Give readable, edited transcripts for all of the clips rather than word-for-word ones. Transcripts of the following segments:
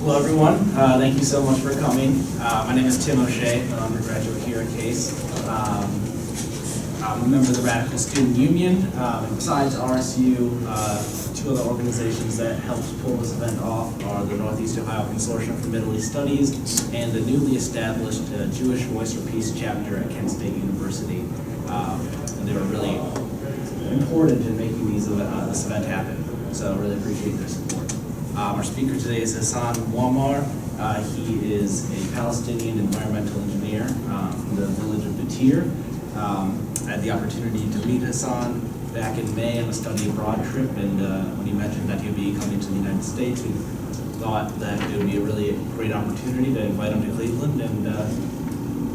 Hello everyone, thank you so much for coming. My name is Tim O'Shea, I'm an undergraduate here at CASE. I'm a member of the Radical Student Union, and besides RSU, two other organizations that helped pull this event off are the Northeast Ohio Consortium for Middle East Studies and the newly established Jewish Voice for Peace chapter at Kent State University. And they were really important in making this event happen, so I really appreciate their support. Our speaker today is Hassan Muamer. He is a Palestinian environmental engineer from the village of Battir. I had the opportunity to meet Hassan back in May on a study abroad trip, and when he mentioned that he'd be coming to the United States, we thought that it would be a really great opportunity to invite him to Cleveland and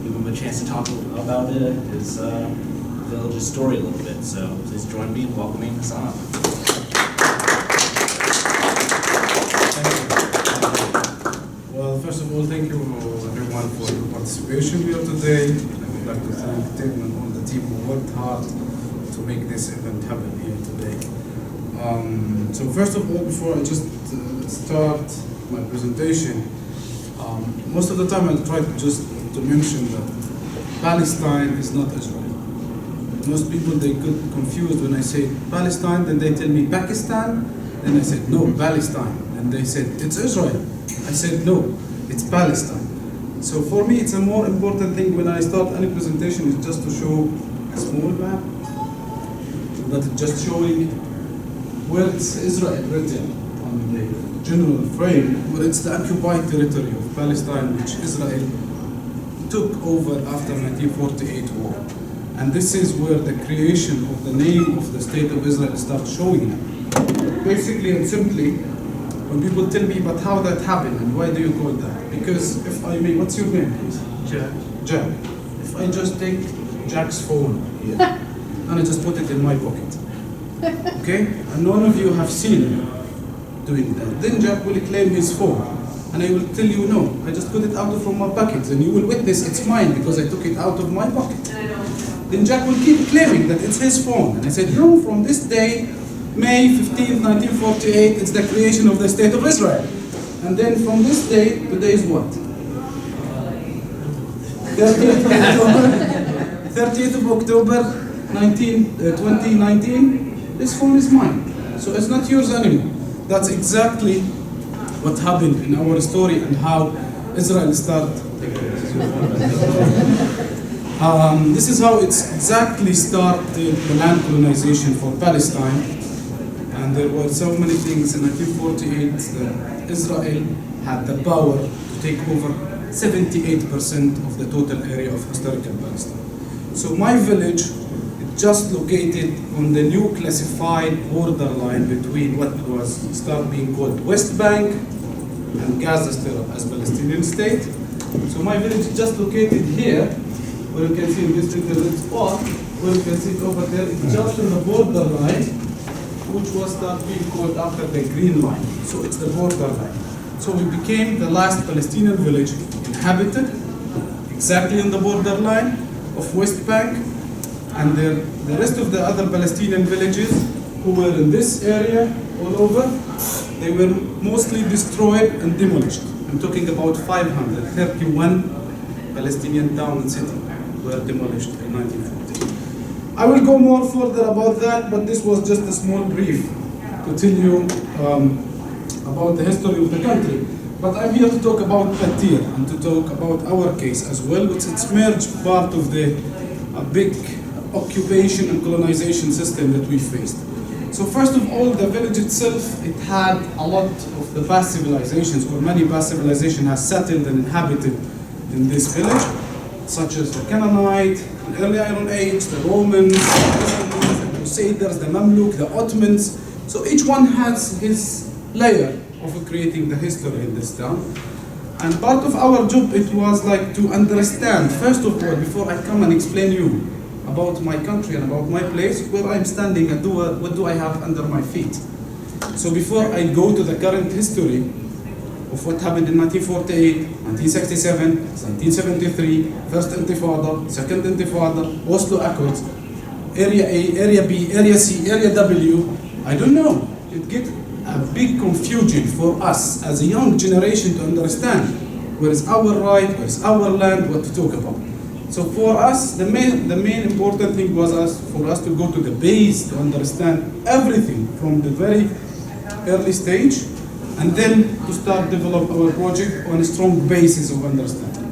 give him a chance to talk about his village's story a little bit. So please join me in welcoming Hassan. Well, first of all, thank you everyone for your participation here today. I would like to thank Tim and all the team who worked hard to make this event happen here today. So first of all, before I just start my presentation, most of the time I try to mention that Palestine is not Israel. Most people, they get confused when I say Palestine, then they tell me Pakistan, then I said no, Palestine, and they said it's Israel. I said no, it's Palestine. So for me, it's a more important thing when I start any presentation is just to show a small map, that it's just showing where it's Israel written on the general frame, where it's the occupied territory of Palestine, which Israel took over after 1948 war. And this is where the creation of the name of the State of Israel starts showing up. Basically and simply, when people tell me, but how that happened and why do you call that? Because if I may, what's your name, please? Jack. Jack. If I just take Jack's phone here and I just put it in my pocket, okay? And none of you have seen him doing that. Then Jack will claim his phone, and I will tell you, no, I just put it out from my pocket, and you will witness it's mine because I took it out of my pocket. Then Jack will keep claiming that it's his phone, and I said, no, from this day, May 15, 1948, it's the creation of the State of Israel. And then from this day, today is what? 30th of October, 2019, this phone is mine. So it's not yours anymore. That's exactly what happened in our story and how Israel started. This is how it's exactly started the land colonization for Palestine. And there were so many things in 1948 that Israel had the power to take over 78% of the total area of historical Palestine. So my village is just located on the new classified borderline between what was start being called West Bank and Gaza Strip as Palestinian state. So my village is just located here, where you can see in this little spot, where you can see it over there, it's just on the borderline, which was start being called after the green line. So it's the borderline. So we became the last Palestinian village inhabited exactly in the borderline of West Bank, and the rest of the other Palestinian villages who were in this area all over, they were mostly destroyed and demolished. I'm talking about 531 Palestinian towns and cities were demolished in 1940. I will go more further about that, but this was just a small brief to tell you about the history of the country. But I'm here to talk about Battir and to talk about our case as well, which it's merged part of the big occupation and colonization system that we faced. So first of all, the village itself, it had a lot of the past civilizations, or many past civilizations has settled and inhabited in this village, such as the Canaanite, the early Iron Age, the Romans, the Crusaders, the Mamluk, the Ottomans. So each one has his layer of creating the history in this town. And part of our job, it was like to understand, first of all, before I come and explain you about my country and about my place, where I'm standing and what do I have under my feet. So before I go to the current history of what happened in 1948, 1967, 1973, First Intifada, Second Intifada, Oslo Accords, Area A, Area B, Area C, Area W, I don't know. a big confusion for us as a young generation to understand where is our right, where is our land, what to talk about. So for us, the main important thing was for us to go to the base to understand everything from the very early stage, and then to start develop our project on a strong basis of understanding.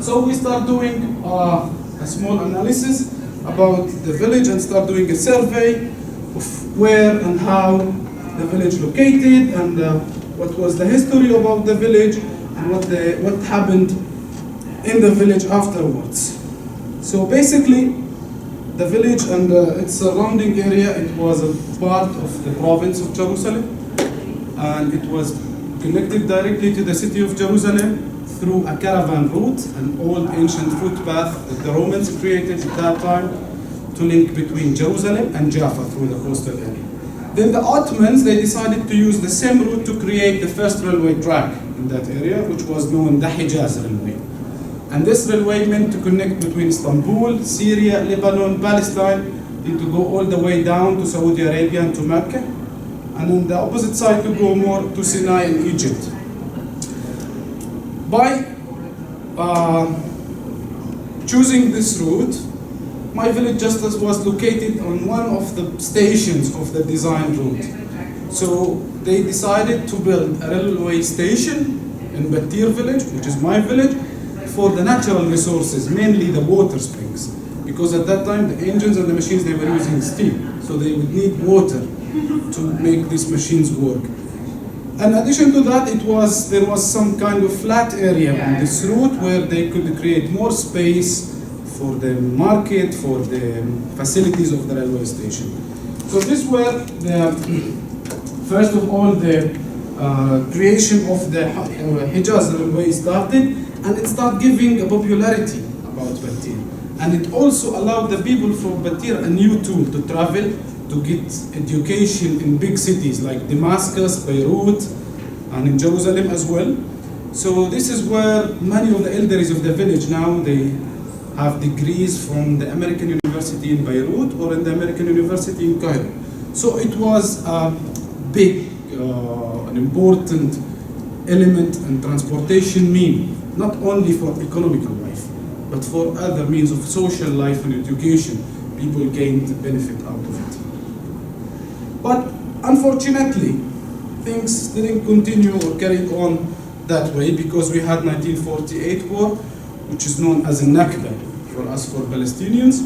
So we start doing a small analysis about the village and start doing a survey of where and how the village located and what was the history about the village and what happened in the village afterwards. So basically, the village and its surrounding area, it was a part of the province of Jerusalem, and it was connected directly to the city of Jerusalem through a caravan route, an old ancient footpath that the Romans created at that time to link between Jerusalem and Jaffa through the coastal area. Then the Ottomans, they decided to use the same route to create the first railway track in that area, which was known the Hijaz Railway. And this railway meant to connect between Istanbul, Syria, Lebanon, Palestine, and to go all the way down to Saudi Arabia and to Mecca, and on the opposite side to go more to Sinai and Egypt. By choosing this route, my village just was located on one of the stations of the design route. So they decided to build a railway station in Battir village, which is my village, for the natural resources, mainly the water springs. Because at that time, the engines and the machines, they were using steam. So they would need water to make these machines work. In addition to that, there was some kind of flat area on this route where they could create more space for the market, for the facilities of the railway station. So this were first of all, the creation of the Hijaz railway started, and it started giving a popularity about Battir. And it also allowed the people from Battir a new tool to travel, to get education in big cities like Damascus, Beirut, and in Jerusalem as well. So this is where many of the elders of the village now, they have degrees from the American University in Beirut or in the American University in Cairo. So it was a big, an important element and transportation mean, not only for economical life, but for other means of social life and education. People gained benefit out of it. But unfortunately, things didn't continue or carry on that way because we had 1948 war, which is known as a Nakba for us, for Palestinians,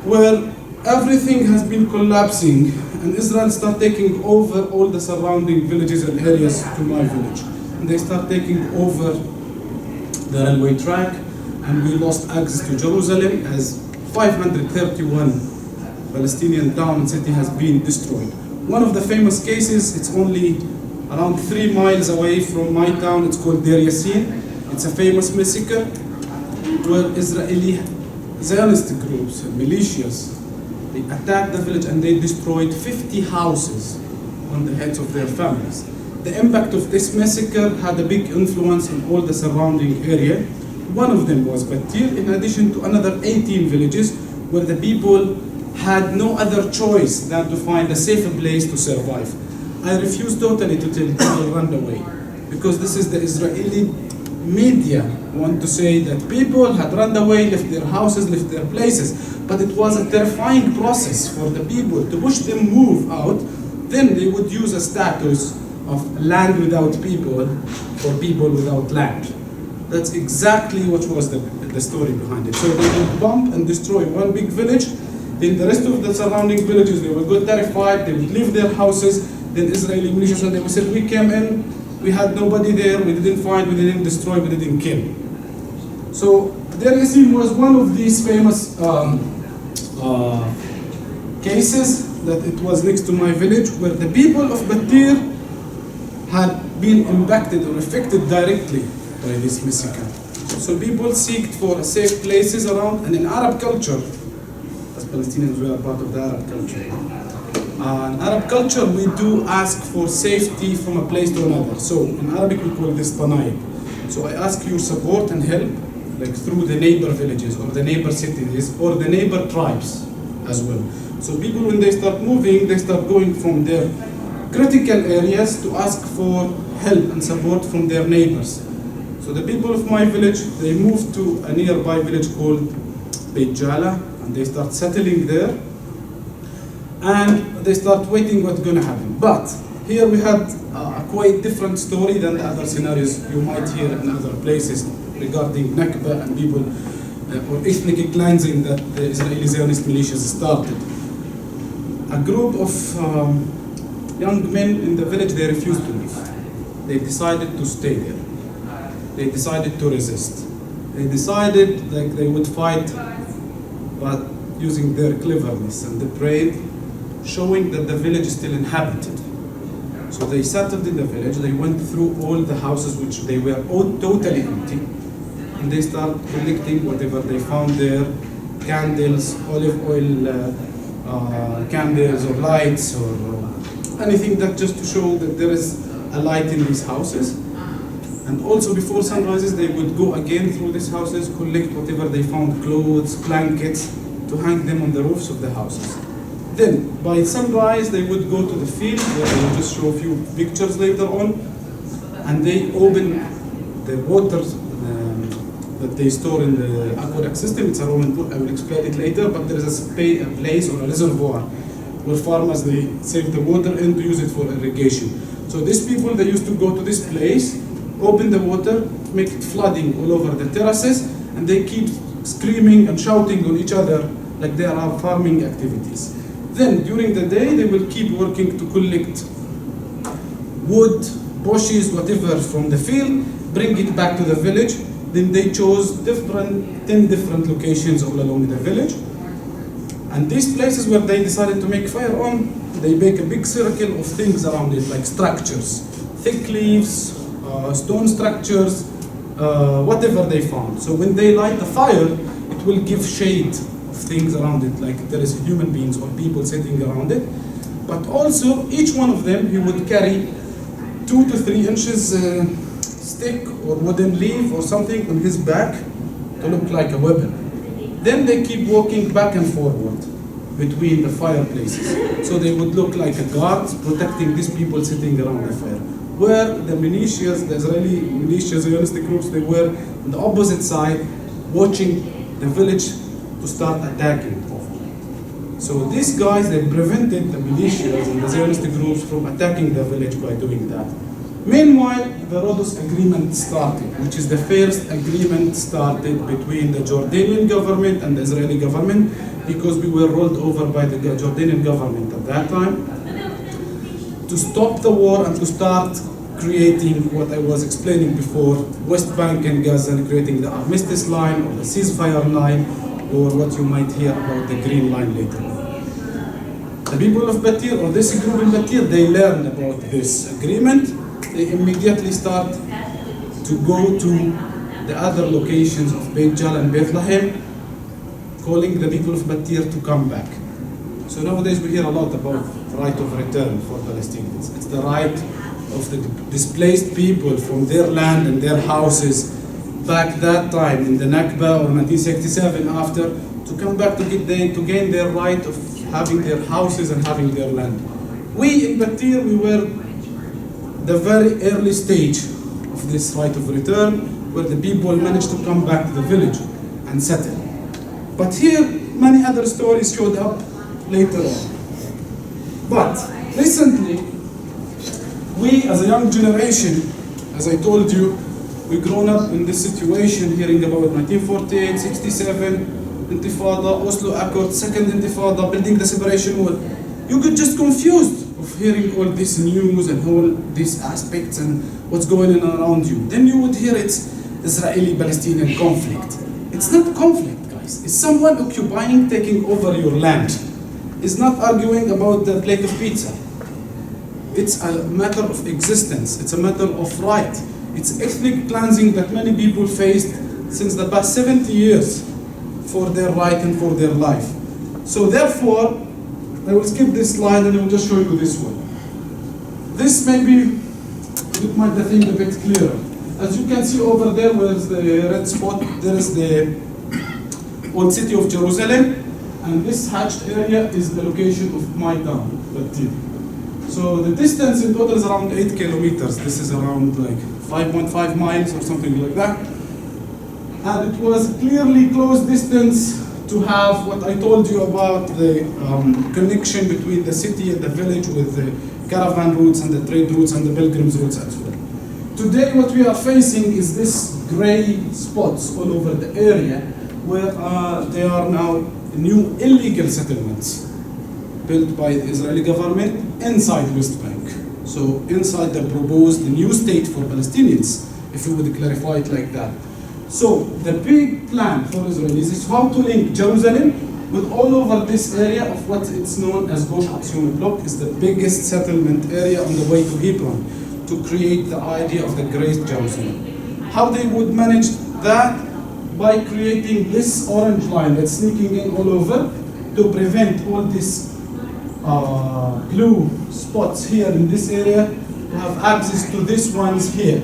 where everything has been collapsing and Israel start taking over all the surrounding villages and areas to my village. And they start taking over the railway track, and we lost access to Jerusalem as 531 Palestinian town and city has been destroyed. One of the famous cases, it's only around 3 miles away from my town, it's called Deir Yassin. It's a famous massacre where Israeli Zionist groups and militias, they attacked the village and they destroyed 50 houses on the heads of their families. The impact of this massacre had a big influence in all the surrounding area. One of them was Battir, in addition to another 18 villages where the people had no other choice than to find a safer place to survive. I refuse totally to tell people run away, because this is the Israeli media want to say that people had run away, left their houses, left their places, but it was a terrifying process for the people to push them move out. Then they would use a status of land without people for people without land. That's exactly what was the story behind it. So they would bomb and destroy one big village, then the rest of the surrounding villages, they would go terrified, they would leave their houses, then Israeli militias, and they would say, we came in, we had nobody there, we didn't find, we didn't destroy, we didn't kill. So Deir Yassin was one of these famous cases that it was next to my village, where the people of Battir had been impacted or affected directly by this massacre. So people seeked for safe places around, and in Arab culture, as Palestinians, we are part of the Arab culture. In Arab culture, we do ask for safety from a place to another. So in Arabic, we call this tanayib. So I ask your support and help, like through the neighbor villages or the neighbor cities or the neighbor tribes as well. So people, when they start moving, they start going from their critical areas to ask for help and support from their neighbors. So the people of my village, they moved to a nearby village called Battir, and they start settling there, and they start waiting what's going to happen. But here we had a quite different story than the other scenarios you might hear in other places regarding Nakba and people or ethnic cleansing that the Israeli Zionist militias started. A group of young men in the village, they refused to leave. They decided to stay there. They decided to resist. They decided that they would fight, but using their cleverness and the brave, showing that the village is still inhabited. So they settled in the village, they went through all the houses which they were all totally empty, and they started collecting whatever they found there, candles, olive oil candles or lights or anything that just to show that there is a light in these houses. And also before sunrises, they would go again through these houses, collect whatever they found, clothes, blankets, to hang them on the roofs of the houses. Then, by sunrise, they would go to the field, where I will just show a few pictures later on, and they open the water that they store in the aqueduct system. It's a Roman pool, I will explain it later, but there is a place or a reservoir where farmers, they save the water and to use it for irrigation. So these people, they used to go to this place, open the water, make it flooding all over the terraces, and they keep screaming and shouting on each other like there are farming activities. Then during the day, they will keep working to collect wood, bushes, whatever from the field, bring it back to the village. Then they chose 10 different locations all along the village. And these places where they decided to make fire on, they make a big circle of things around it, like structures, thick leaves, stone structures, whatever they found. So when they light the fire, it will give shade of things around it, like there is human beings or people sitting around it. But also, each one of them, he would carry 2 to 3 inches stick or wooden leaf or something on his back to look like a weapon. Then they keep walking back and forward between the fireplaces. So they would look like a guard protecting these people sitting around the fire. Where the militias, the Israeli militias, Zionist groups, they were on the opposite side, watching the village to start attacking. So these guys, they prevented the militias and the Zionist groups from attacking the village by doing that. Meanwhile, the Rhodes Agreement started, which is the first agreement started between the Jordanian government and the Israeli government, because we were rolled over by the Jordanian government at that time, to stop the war and to start creating what I was explaining before, West Bank and Gaza, and creating the armistice line or the ceasefire line, or what you might hear about the green line later on. The people of Battir, or this group in Battir, they learned about this agreement. They immediately start to go to the other locations of Beit Jal and Bethlehem, calling the people of Battir to come back. So nowadays we hear a lot about right of return for Palestinians. It's the right of the displaced people from their land and their houses back that time in the Nakba or 1967 after, to come back to gain their right of having their houses and having their land. We in Battir, we were the very early stage of this right of return, where the people managed to come back to the village and settle. But here, many other stories showed up later on. But recently, we as a young generation, as I told you, we grown up in this situation, hearing about 1948, 67, Intifada, Oslo Accord, Second Intifada, building the separation wall. You get just confused of hearing all this news and all these aspects and what's going on around you. Then you would hear it's Israeli-Palestinian conflict. It's not conflict, guys. It's someone occupying, taking over your land. It's not arguing about the plate of pizza. It's a matter of existence. It's a matter of right. It's ethnic cleansing that many people faced since the past 70 years for their right and for their life. So therefore, I will skip this slide and I will just show you this one. This maybe it might the thing a bit clearer. As you can see over there, where is the red spot, there is the old city of Jerusalem, and this hatched area is the location of my town, Battir. So the distance in total is around 8 kilometers. This is around like 5.5 miles or something like that. And it was clearly close distance to have what I told you about the connection between the city and the village with the caravan routes and the trade routes and the pilgrims routes as well. Today what we are facing is this gray spots all over the area where there are now new illegal settlements built by the Israeli government inside West Bank. So inside the proposed new state for Palestinians, if we would clarify it like that. So the big plan for Israelis is how to link Jerusalem with all over this area of what it's known as Gosh Action Block, is the biggest settlement area on the way to Hebron, to create the idea of the Great Jerusalem. How they would manage that? By creating this orange line that's sneaking in all over to prevent all these blue spots here in this area to have access to these ones here.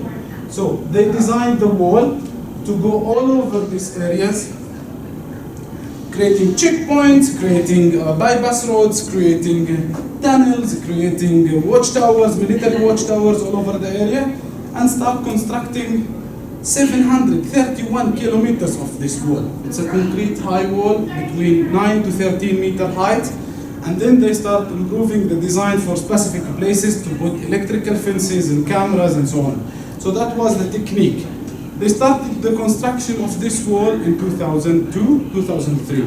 So they designed the wall to go all over these areas, creating checkpoints, creating bypass roads, creating tunnels, creating watchtowers, military watchtowers all over the area, and start constructing 731 kilometers of this wall. It's a concrete high wall between 9 to 13 meter height, and then they start improving the design for specific places to put electrical fences and cameras and so on. So that was the technique. They started the construction of this wall in 2002, 2003.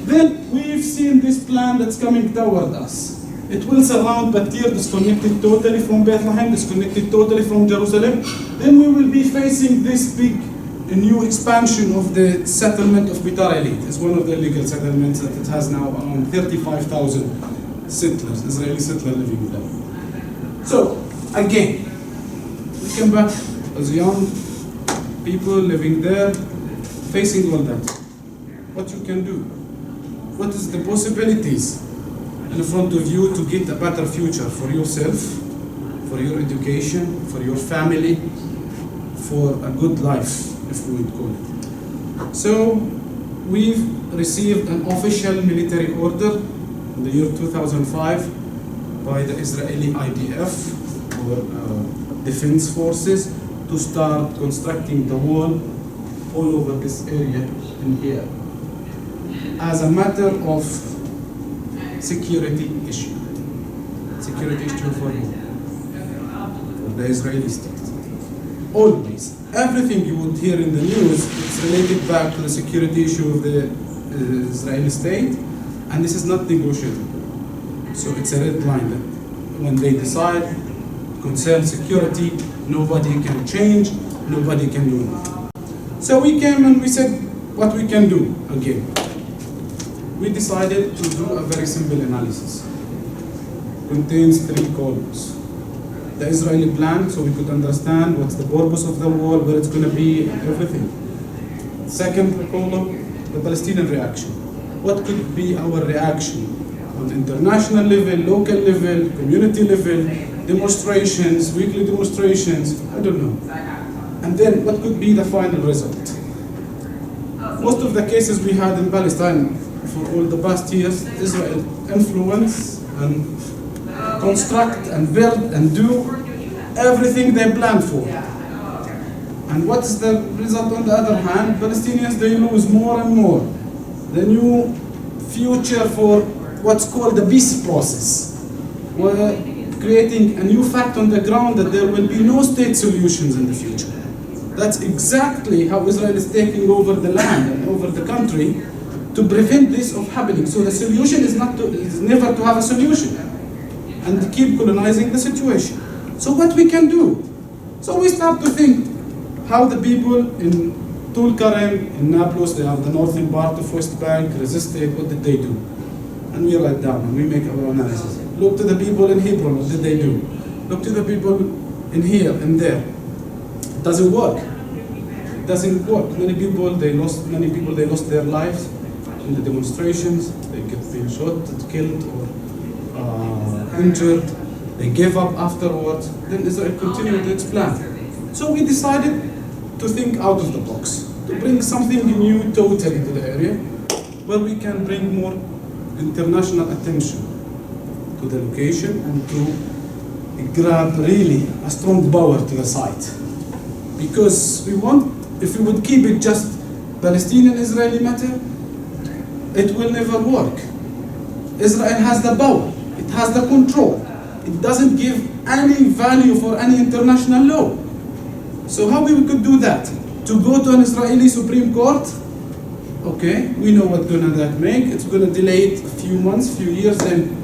Then we've seen this plan that's coming toward us. It will surround Battir, disconnected totally from Bethlehem, disconnected totally from Jerusalem. Then we will be facing this big new expansion of the settlement of Bitar Elite. It's one of the illegal settlements that it has now around 35,000 settlers, Israeli settlers living there. So, again, we came back as young people living there, facing all that. What you can do? What is the possibilities in front of you to get a better future for yourself, for your education, for your family, for a good life, if we would call it. So we've received an official military order in the year 2005 by the Israeli IDF, or Defense Forces, to start constructing the wall all over this area in here as a matter of security issue. Security issue for who? For the Israeli state. Always. Everything you would hear in the news, it's related back to the security issue of the Israeli state, and this is not negotiable. So it's a red line that when they decide concern security, nobody can change, nobody can do anything. So we came and we said what we can do again. We decided to do a very simple analysis. Contains 3 columns. The Israeli plan, so we could understand what's the purpose of the war, where it's going to be, everything. Second column, the Palestinian reaction. What could be our reaction on international level, local level, community level, demonstrations, weekly demonstrations, I don't know. And then what could be the final result? Most of the cases we had in Palestine for all the past years, Israel influence and construct and build and do everything they planned for. And what's the result on the other hand? Palestinians, they lose more and more. The new future for what's called the peace process. We're creating a new fact on the ground that there will be no state solutions in the future. That's exactly how Israel is taking over the land and over the country to prevent this from happening. So the solution is never to have a solution and keep colonizing the situation. So what we can do? So we start to think how the people in Tulkarem, in Nablus, they have the northern part of West Bank, resisted, what did they do? And we write down and we make our analysis. Look to the people in Hebron, what did they do? Look to the people in here and there. It doesn't work. It doesn't work. Many people they lost their lives in the demonstrations. They get being shot, killed, or injured. They gave up afterwards. Then Israel continued its plan. So we decided to think out of the box, to bring something new totally to the area, where we can bring more international attention to the location and to grab really a strong power to the site. Because we want, if we would keep it just Palestinian-Israeli matter, it will never work. Israel has the power, it has the control. It doesn't give any value for any international law. So how we could do that? To go to an Israeli Supreme Court? Okay, we know what gonna that make. It's gonna delay it a few months, few years, then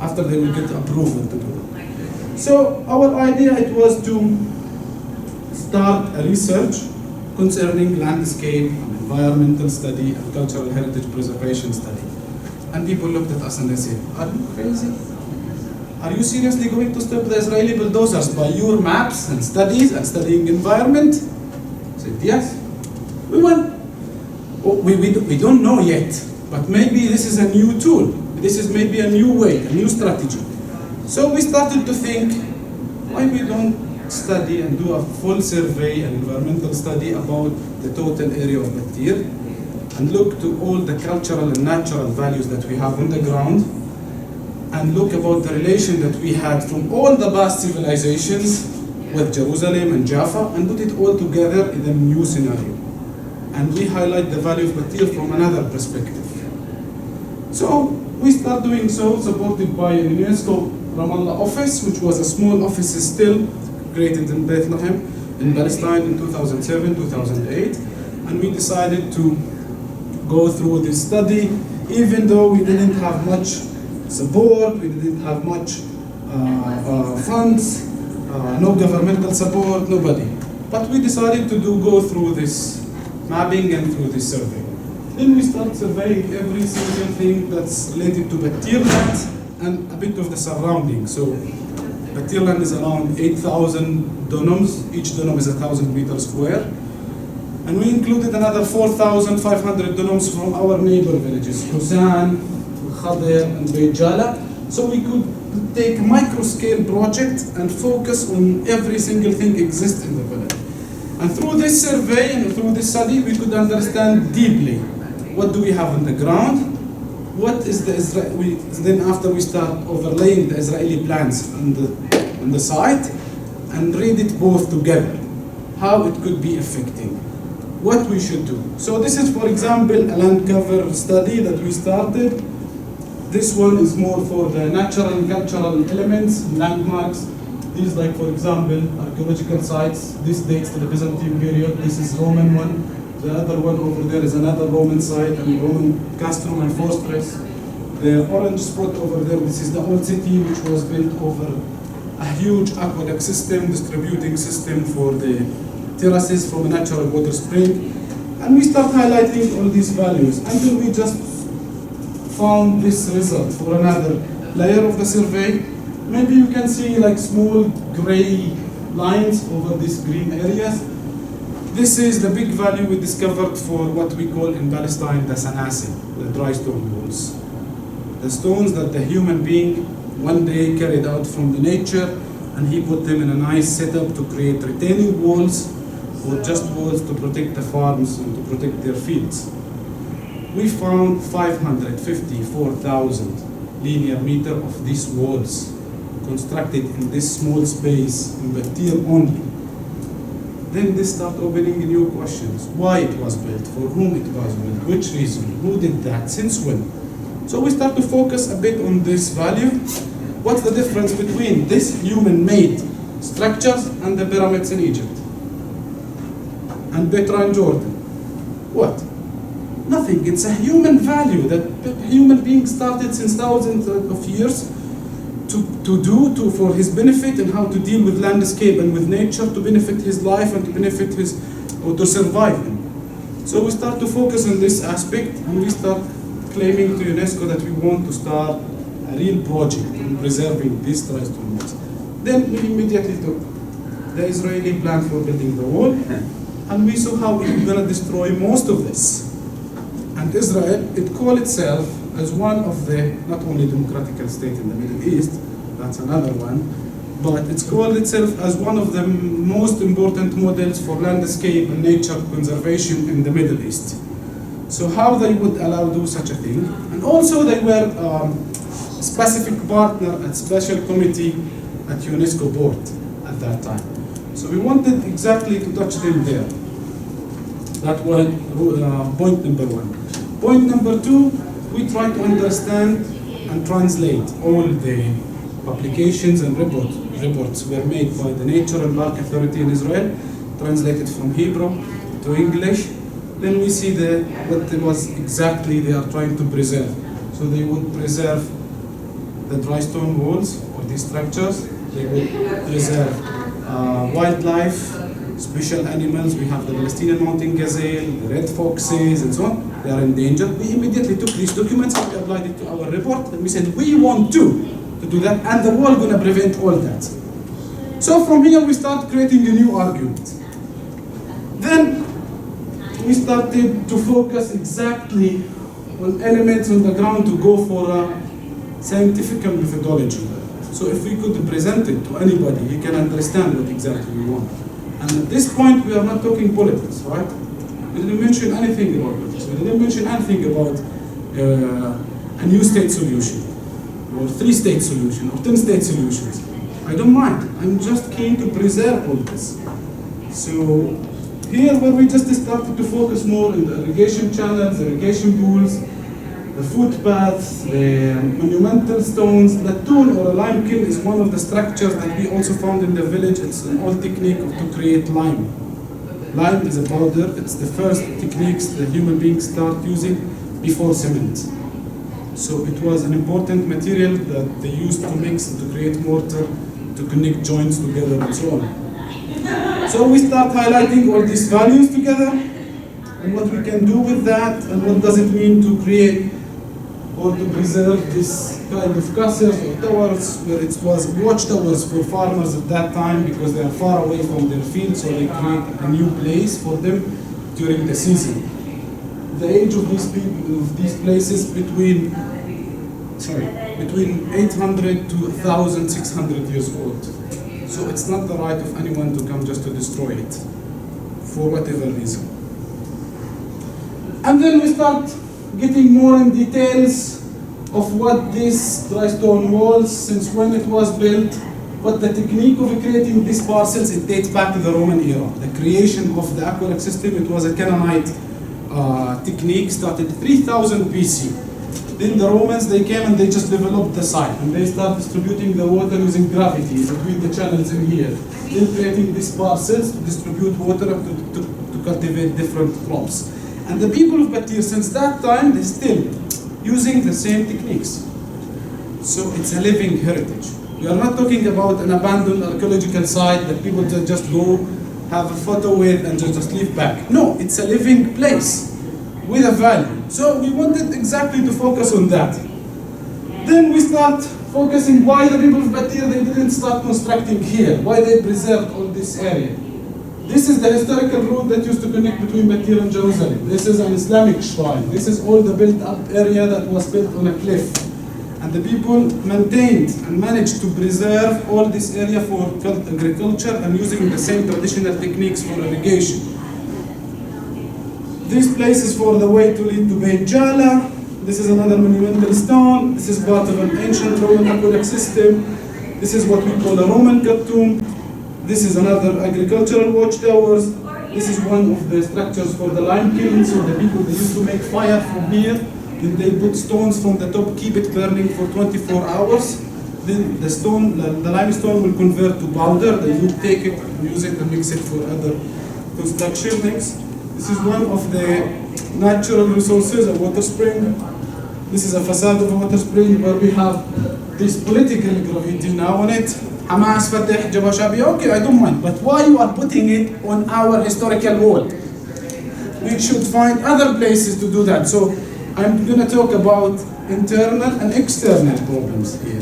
after they will get approval to do it. So our idea, it was to start a research concerning landscape, environmental study, and cultural heritage preservation study. And people looked at us and they said, are you crazy? Are you seriously going to stop the Israeli bulldozers by your maps and studies and studying environment? I said, yes. We went. We don't know yet, but maybe this is a new tool. This is maybe a new way, a new strategy. So we started to think, why we don't study and do a full survey and environmental study about the total area of Battir and look to all the cultural and natural values that we have on the ground and look about the relation that we had from all the past civilizations with Jerusalem and Jaffa and put it all together in a new scenario. And we highlight the value of Battir from another perspective. So we start doing so, supported by a UNESCO Ramallah office, which was a small office still created in Bethlehem, in Palestine in 2007, 2008. And we decided to go through this study, even though we didn't have much support, we didn't have much funds, no governmental support, nobody. But we decided to go through this mapping and through this survey. Then we start surveying every single thing that's related to Battir land and a bit of the surrounding. So Battir land is around 8,000 dunams. Each dunam is 1,000 meters square. And we included another 4,500 dunams from our neighbor villages, Hassan, Khadir, and Beit Jala. So we could take a micro-scale project and focus on every single thing exists in the village. And through this survey and through this study, we could understand deeply what do we have on the ground, what is the Israeli. Then after we start overlaying the Israeli plans on the site and read it both together, how it could be affecting, what we should do. So this is, for example, a land cover study that we started. This one is more for the natural and cultural elements, landmarks. These, like, for example, archaeological sites. This dates to the Byzantine period. This is Roman one. The other one over there is another Roman site, and Roman castrum and fortress. The orange spot over there, this is the old city, which was built over a huge aqueduct system, distributing system for the terraces from a natural water spring. And we start highlighting all these values until we just found this result for another layer of the survey. Maybe you can see like small gray lines over these green areas. This is the big value we discovered for what we call in Palestine the sanasi, the dry stone walls. The stones that the human being one day carried out from the nature, and he put them in a nice setup to create retaining walls or just walls to protect the farms and to protect their fields. We found 554,000 linear meter of these walls constructed in this small space in Battir only. Then they start opening new questions. Why it was built, for whom it was built, which reason, who did that, since when? So we start to focus a bit on this value. What's the difference between this human-made structures and the pyramids in Egypt? And Petra in Jordan? What? Nothing. It's a human value that human beings started since thousands of years for his benefit and how to deal with landscape and with nature to benefit his life and to benefit his, or to survive him. So we start to focus on this aspect, and we start claiming to UNESCO that we want to start a real project in preserving these dry stone walls. Then we immediately took the Israeli plan for building the wall, and we saw how we're going to destroy most of this. And Israel, it called itself as one of the, not only democratic state in the Middle East, that's another one, but it's called itself as one of the most important models for landscape and nature conservation in the Middle East. So how they would allow do such a thing? And also they were specific partner and special committee at UNESCO board at that time. So we wanted exactly to touch them there. That was point number one. Point number two, we try to understand and translate all the publications and reports were made by the Nature and Park Authority in Israel, translated from Hebrew to English. Then we see what it was exactly they are trying to preserve. So they would preserve the dry stone walls or these structures. They would preserve wildlife, special animals. We have the Palestinian mountain gazelle, the red foxes, and so on. They are endangered. We immediately took these documents and we applied it to our report, and we said we want to do that, and the wall going to prevent all that. So from here we start creating a new argument. Then we started to focus exactly on elements on the ground to go for a scientific methodology. So if we could present it to anybody, he can understand what exactly we want. And at this point, we are not talking politics, right? We didn't mention anything about politics. We didn't mention anything about a new state solution, or 3-state solution, or 10-state solutions. I don't mind. I'm just keen to preserve all this. So here, where we just started to focus more on the irrigation channels, irrigation pools, the footpaths, the monumental stones. The tool or a lime kiln is one of the structures that we also found in the village. It's an old technique to create lime. Lime is a powder. It's the first techniques the human beings start using before cement. So it was an important material that they used to mix to create mortar, to connect joints together and so on. So we start highlighting all these values together and what we can do with that and what does it mean to create or to preserve this kind of castles or towers, where it was watchtowers for farmers at that time because they are far away from their fields, so they create a new place for them during the season. The age of these people, of these places between 800 to 1,600 years old. So it's not the right of anyone to come just to destroy it, for whatever reason. And then we start getting more in details of what these dry stone walls, since when it was built, what the technique of creating these parcels, it dates back to the Roman era. The creation of the aqueduct system, it was a Canaanite technique, started 3000 BC. Then the Romans, they came and they just developed the site, and they start distributing the water using gravity between the channels in here. Then creating these parcels to distribute water to cultivate different crops. And the people of Battir, since that time, they're still using the same techniques. So it's a living heritage. We are not talking about an abandoned archaeological site that people just go have a photo with and just leave back. No, it's a living place with a value. So we wanted exactly to focus on that. Then we start focusing why the people of Battir, they didn't start constructing here, why they preserved all this area. This is the historical road that used to connect between Battir and Jerusalem. This is an Islamic shrine. This is all the built-up area that was built on a cliff. And the people maintained and managed to preserve all this area for agriculture and using the same traditional techniques for irrigation. This place is for the way to lead to Beit Jala. This is another monumental stone. This is part of an ancient Roman aqueduct system. This is what we call a Roman tomb. This is another agricultural watchtowers. This is one of the structures for the lime kiln. So the people, they used to make fire from here. Then they put stones from the top, keep it burning for 24 hours. Then the stone, the limestone will convert to powder. They would take it, use it, and mix it for other construction things. This is one of the natural resources, a water spring. This is a facade of a water spring where we have this political gravity now on it. Hamas, Fatah, Jabal Shabi, okay, I don't mind. But why you are putting it on our historical wall? We should find other places to do that. So I'm going to talk about internal and external problems here.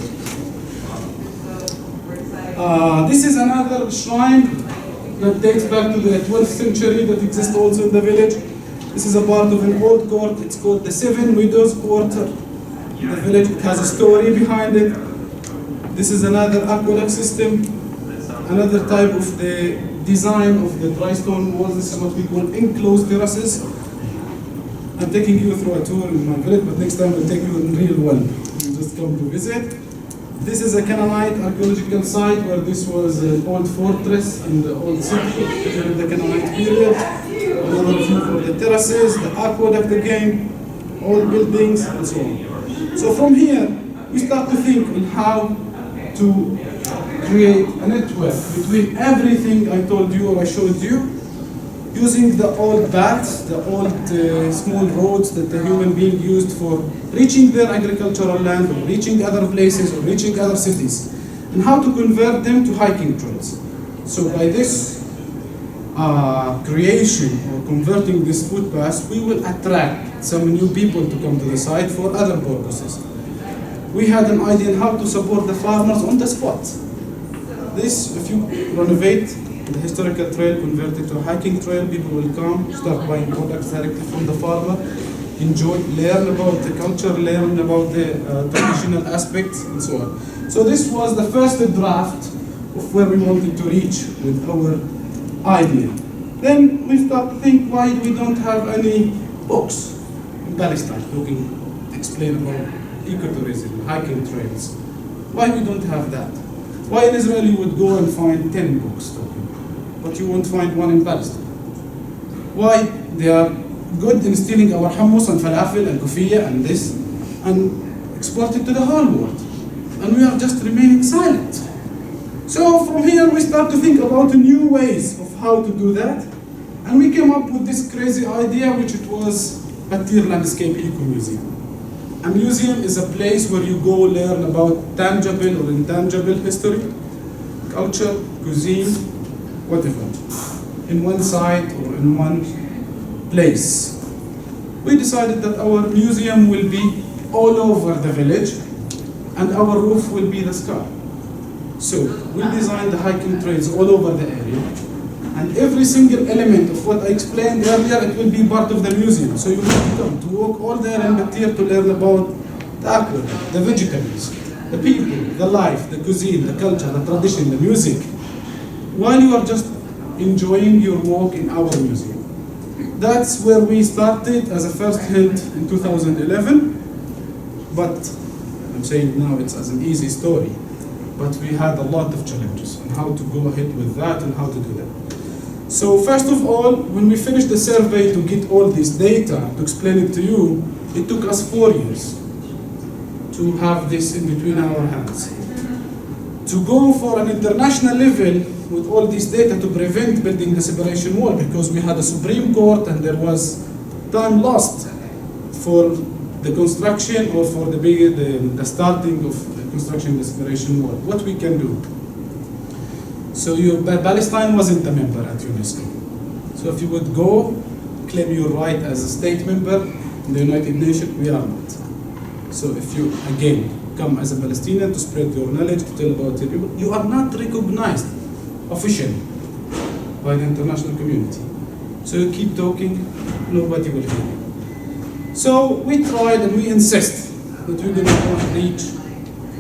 This is another shrine that dates back to the 12th century that exists also in the village. This is a part of an old court. It's called the Seven Widows Court. The village, it has a story behind it. This is another aqueduct system, another type of the design of the dry stone walls. This is what we call enclosed terraces. I'm taking you through a tour in my village, but next time I'll take you in real one. just come to visit. This is a Canaanite archaeological site where this was an old fortress in the old city during the Canaanite period. Another view for the terraces, the aqueduct again, old buildings, and so on. So from here, we start to think on how to create a network between everything I told you or I showed you, using the old paths, the old small roads that the human being used for reaching their agricultural land or reaching other places or reaching other cities, and how to convert them to hiking trails. So by this creation or converting this footpaths, we will attract some new people to come to the site for other purposes. We had an idea on how to support the farmers on the spot. This, if you renovate the historical trail, convert it to a hiking trail, people will come, start buying products directly from the farmer, enjoy, learn about the culture, learn about the traditional aspects, and so on. So this was the first draft of where we wanted to reach with our idea. Then we start to think, why we don't have any books in Palestine looking to explain about ecotourism, hiking trails? Why we don't have that? Why an Israeli would go and find 10 books talking, but you won't find one in Palestine? Why they are good in stealing our hummus and falafel and kufiyya and this and export it to the whole world, and we are just remaining silent? So from here we start to think about new ways of how to do that, and we came up with this crazy idea, which it was Battir Landscape Eco Museum. A museum is a place where you go learn about tangible or intangible history, culture, cuisine, whatever, in one site or in one place. We decided that our museum will be all over the village and our roof will be the sky. So we designed the hiking trails all over the area, and every single element of what I explained earlier, it will be part of the museum. So you will come to walk all there in Battir to learn about the aqueduct, the vegetables, the people, the life, the cuisine, the culture, the tradition, the music, while you are just enjoying your walk in our museum. That's where we started as a first hint in 2011, but I'm saying now it's as an easy story, but we had a lot of challenges on how to go ahead with that and how to do that. So first of all, when we finished the survey to get all this data, to explain it to you, it took us 4 years to have this in between our hands. To go for an international level with all this data to prevent building the separation wall, because we had a Supreme Court and there was time lost for the construction or for the starting of the construction of the separation wall. What we can do? So Palestine wasn't a member at UNESCO. So if you would go, claim your right as a state member in the United Nations, we are not. So if you, again, come as a Palestinian to spread your knowledge, to tell about your people, you are not recognized officially by the international community. So you keep talking, nobody will hear you. So we tried and we insist that we're going to reach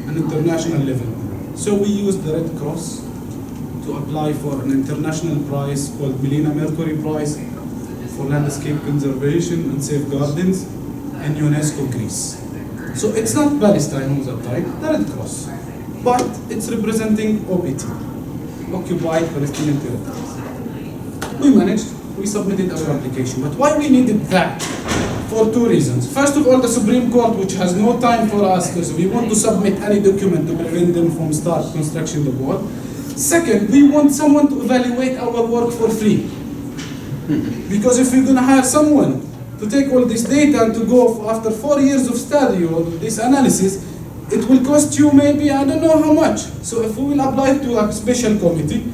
an international level. So we used the Red Cross to apply for an international prize called Melina Mercury Prize for landscape conservation and safeguardings in UNESCO Greece. So it's not Palestine who's applied, the Red Cross, but it's representing OPT, Occupied Palestinian Territories. We managed, we submitted our application, but why we needed that? For 2 reasons. First of all, the Supreme Court, which has no time for us because we want to submit any document to prevent them from start construction the wall. Second, we want someone to evaluate our work for free. Because if we're going to hire someone to take all this data and to go after 4 years of study or this analysis, it will cost you maybe, I don't know how much. So if we will apply to a special committee,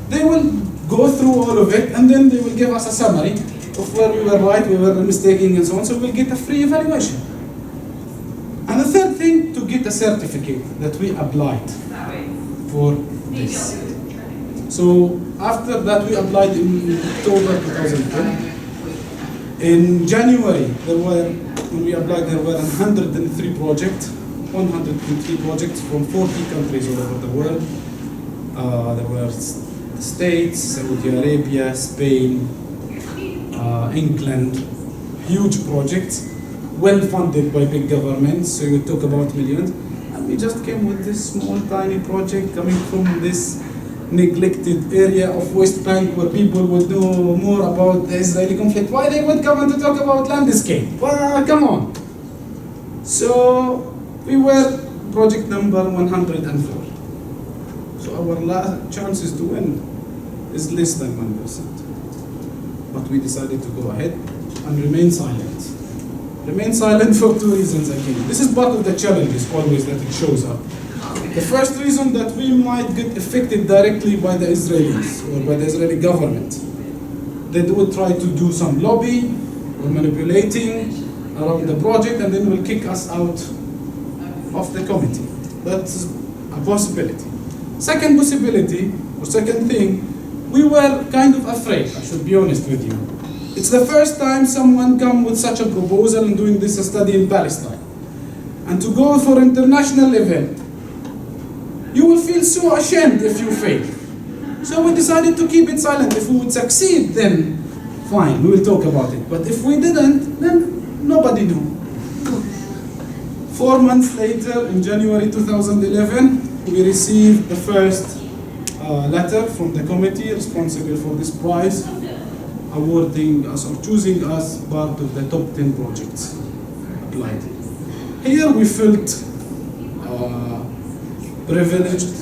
they will go through all of it and then they will give us a summary of where we were right, we were mistaken and so on, so we'll get a free evaluation. And the third thing, to get a certificate that we applied for this. So after that we applied in October 2010. In January, when we applied, there were 103 projects, 103 projects from 40 countries all over the world. There were the States, Saudi Arabia, Spain, England, huge projects. well funded by big governments, so you talk about millions. And we just came with this small, tiny project coming from this neglected area of West Bank where people would know more about the Israeli conflict. Why they would come and to talk about landscape? Well, come on. So we were project number 104. So our chances to win is less than 1%. But we decided to go ahead and remain silent. Remain silent for two reasons again. This is part of the challenges always that it shows up. The first reason that we might get affected directly by the Israelis or by the Israeli government. They would try to do some lobby or manipulating around the project and then will kick us out of the committee. That's a possibility. Second possibility, or second thing, we were kind of afraid, I should be honest with you. It's the first time someone come with such a proposal and doing this study in Palestine. And to go for international event, you will feel so ashamed if you fail. So we decided to keep it silent. If we would succeed, then fine, we will talk about it. But if we didn't, then nobody knew. 4 months later, in January 2011, we received the first letter from the committee responsible for this prize, awarding us or choosing us part of the top 10 projects applied. Here we felt privileged,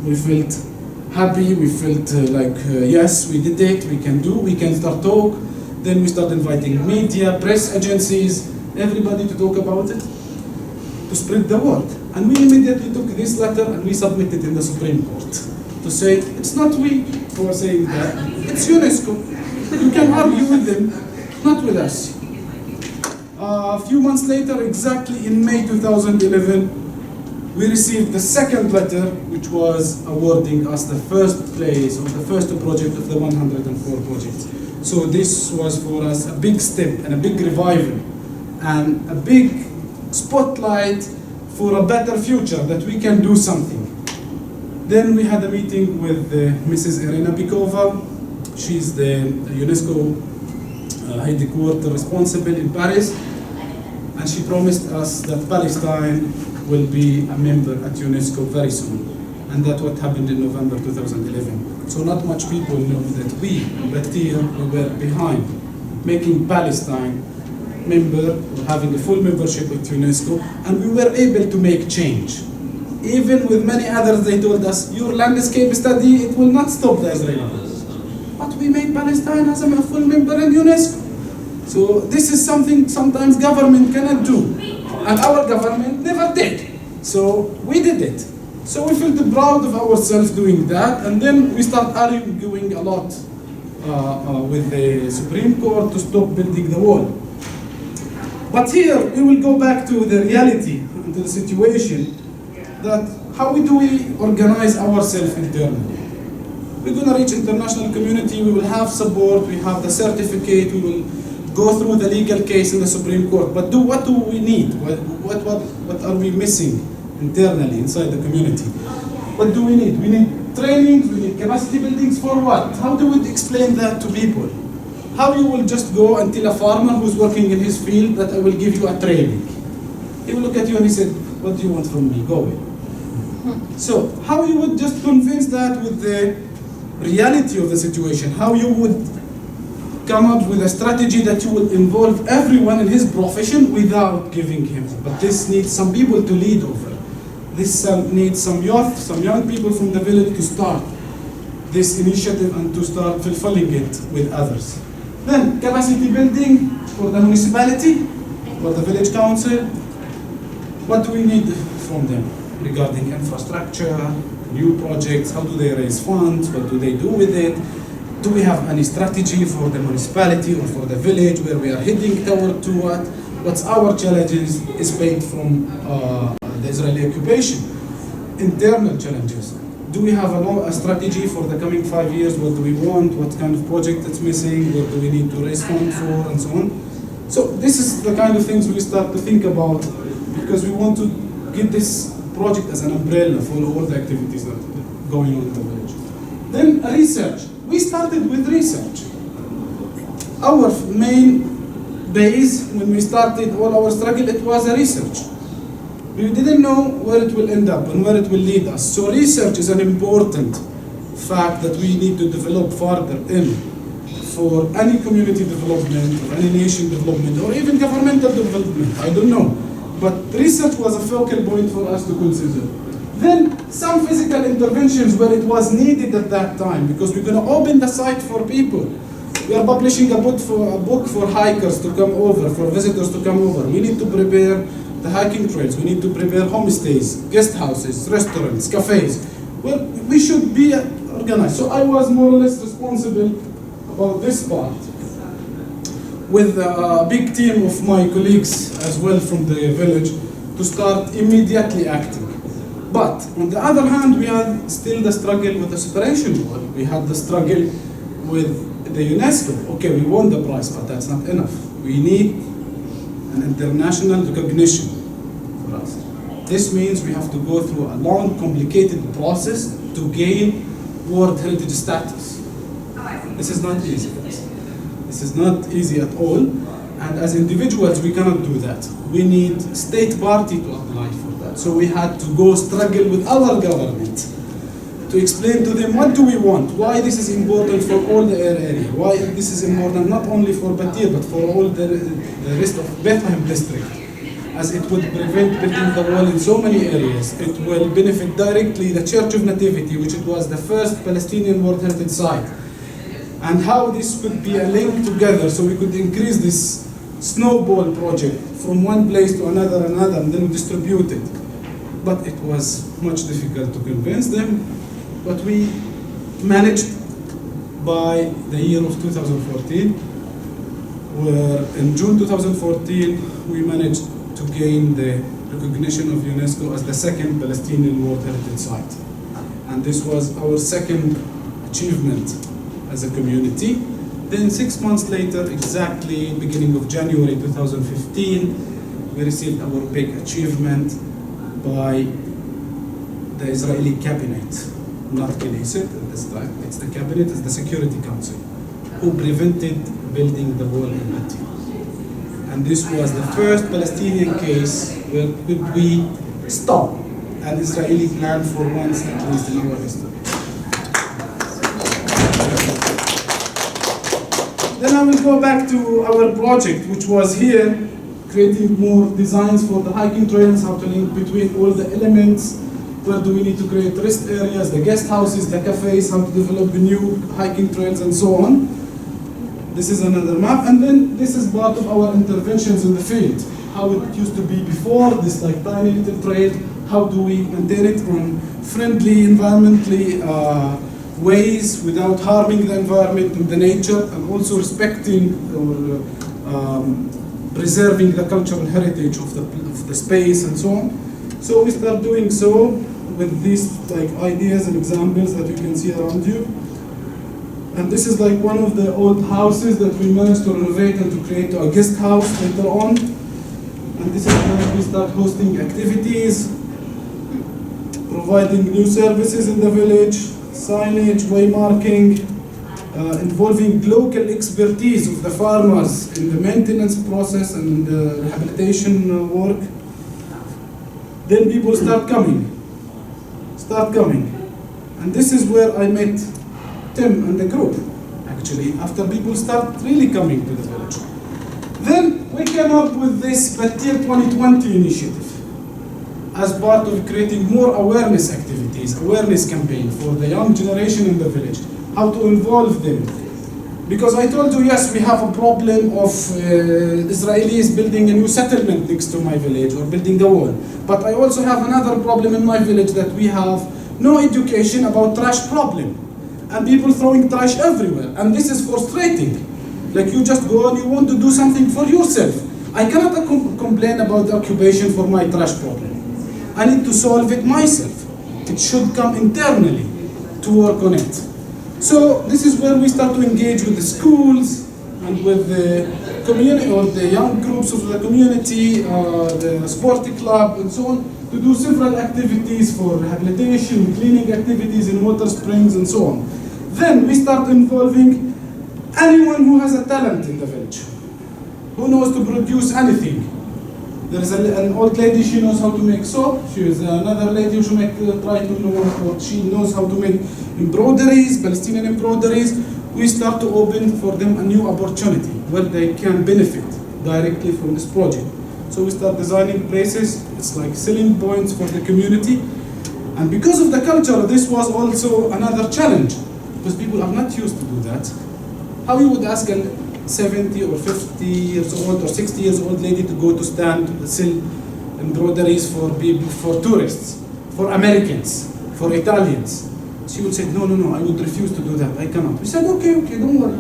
we felt happy, we felt yes, we did it, we can start talk. Then we start inviting media, press agencies, everybody to talk about it, to spread the word. And we immediately took this letter and we submitted in the Supreme Court to say, it's not we who are saying that, it's UNESCO. You can argue with them, not with us. A few months later, exactly in May 2011, we received the second letter, which was awarding us the first place of the first project of the 104 projects. So this was for us a big step and a big revival and a big spotlight for a better future, that we can do something. Then we had a meeting with Mrs. Irina Bikova. She's the UNESCO headquarters responsible in Paris, and she promised us that Palestine will be a member at UNESCO very soon, and that's what happened in November 2011. So not much people know that we, Battir, we were behind making Palestine member, having a full membership at UNESCO, and we were able to make change. Even with many others, they told us, your landscape study, it will not stop the Israelis. But we made Palestine as a full member in UNESCO. So this is something sometimes government cannot do. And our government never did. So we did it. So we felt proud of ourselves doing that, and then we start arguing a lot with the Supreme Court to stop building the wall. But here we will go back to the reality, to the situation, that how do we organize ourselves internally? We're going to reach international community, we will have support, we have the certificate, we will go through the legal case in the Supreme Court, but what do we need? What are we missing internally inside the community? What do we need? We need trainings, we need capacity buildings for what? How do we explain that to people? How you will just go and tell a farmer who's working in his field that I will give you a training? He will look at you and he said, what do you want from me? Go away. So how you would just convince that with the reality of the situation? How you would come up with a strategy that you will involve everyone in his profession without giving him? But this needs some people to lead over. This needs some youth, some young people from the village to start this initiative and to start fulfilling it with others. Then capacity building for the municipality, for the village council. What do we need from them regarding infrastructure, new projects? How do they raise funds? What do they do with it? Do we have any strategy for the municipality or for the village where we are heading toward to what? What's our challenges is based from the Israeli occupation? Internal challenges. Do we have a strategy for the coming 5 years? What do we want? What kind of project that's missing? What do we need to raise funds for, and so on? So this is the kind of things we start to think about, because we want to get this project as an umbrella for all the activities that are going on in the village. Then research. We started with research. Our main base, when we started all our struggle, it was a research. We didn't know where it will end up and where it will lead us. So research is an important fact that we need to develop further in for any community development, or any nation development, or even governmental development, I don't know. But research was a focal point for us to consider. Then some physical interventions where it was needed at that time, because we're going to open the site for people. We are publishing a book for hikers to come over, for visitors to come over. We need to prepare the hiking trails. We need to prepare homestays, guest houses, restaurants, cafes. Well, we should be organized. So I was more or less responsible about this part, with a big team of my colleagues as well from the village, to start immediately acting. But on the other hand, we had still the struggle with the separation wall. We had the struggle with the UNESCO. Okay, we won the prize, but that's not enough. We need an international recognition for us. This means we have to go through a long, complicated process to gain World Heritage status. This is not easy, guys. This is not easy at all. And as individuals, we cannot do that. We need state party to apply for that. So we had to go struggle with our government to explain to them what do we want, why this is important for all the area, why this is important not only for Battir, but for all the rest of Bethlehem district, as it would prevent building the wall in so many areas. It will benefit directly the Church of Nativity, which it was the first Palestinian World Heritage Site, and how this could be a link together so we could increase this snowball project from one place to another, and then distribute it. But it was much difficult to convince them, but we managed by the year of 2014, where in June 2014 we managed to gain the recognition of UNESCO as the second Palestinian World Heritage Site. And this was our second achievement as a community. Then 6 months later, exactly beginning of January 2015, we received our big achievement by the Israeli cabinet, not Knesset at this time. It's the cabinet, it's the Security Council, who prevented building the wall in Battir. And this was the first Palestinian case where could we stop an Israeli plan for once, at least in our history. Then I will go back to our project, which was here, creating more designs for the hiking trails, how to link between all the elements, where do we need to create rest areas, the guest houses, the cafes, how to develop new hiking trails, and so on. This is another map, and then this is part of our interventions in the field. How it used to be before, this like tiny little trail, how do we maintain it on friendly, environmentally ways without harming the environment and the nature, and also respecting or preserving the cultural heritage of the space and so on. So we start doing so with these like ideas and examples that you can see around you. And this is like one of the old houses that we managed to renovate and to create a guest house later on. And this is where we start hosting activities, providing new services in the village, signage, waymarking, involving local expertise of the farmers in the maintenance process and the rehabilitation work. Then people start coming. And this is where I met Tim and the group, actually, after people start really coming to the village. Then we came up with this Battir 2020 initiative as part of creating more awareness activities, awareness campaign for the young generation in the village, how to involve them. Because I told you, yes, we have a problem of Israelis building a new settlement next to my village or building the wall. But I also have another problem in my village, that we have no education about trash problem. And people throwing trash everywhere. And this is frustrating. Like you just go and you want to do something for yourself. I cannot complain about the occupation for my trash problem. I need to solve it myself. It should come internally to work on it. So this is where we start to engage with the schools and with the community, or the young groups of the community, the sporting club and so on, to do several activities for rehabilitation, cleaning activities in water springs and so on. Then we start involving anyone who has a talent in the village, Who knows to produce anything? There is an old lady, she knows how to make soap. She is another lady who she knows how to make embroideries, Palestinian embroideries. We start to open for them a new opportunity where they can benefit directly from this project. So we start designing places, it's like selling points for the community. And because of the culture, this was also another challenge, because people are not used to do that. How you would ask a 70 or 50 years old or 60 years old lady to go to stand, sell embroideries for people, for tourists, for Americans, for Italians? She would say, no, I would refuse to do that, I cannot. We said, okay, don't worry.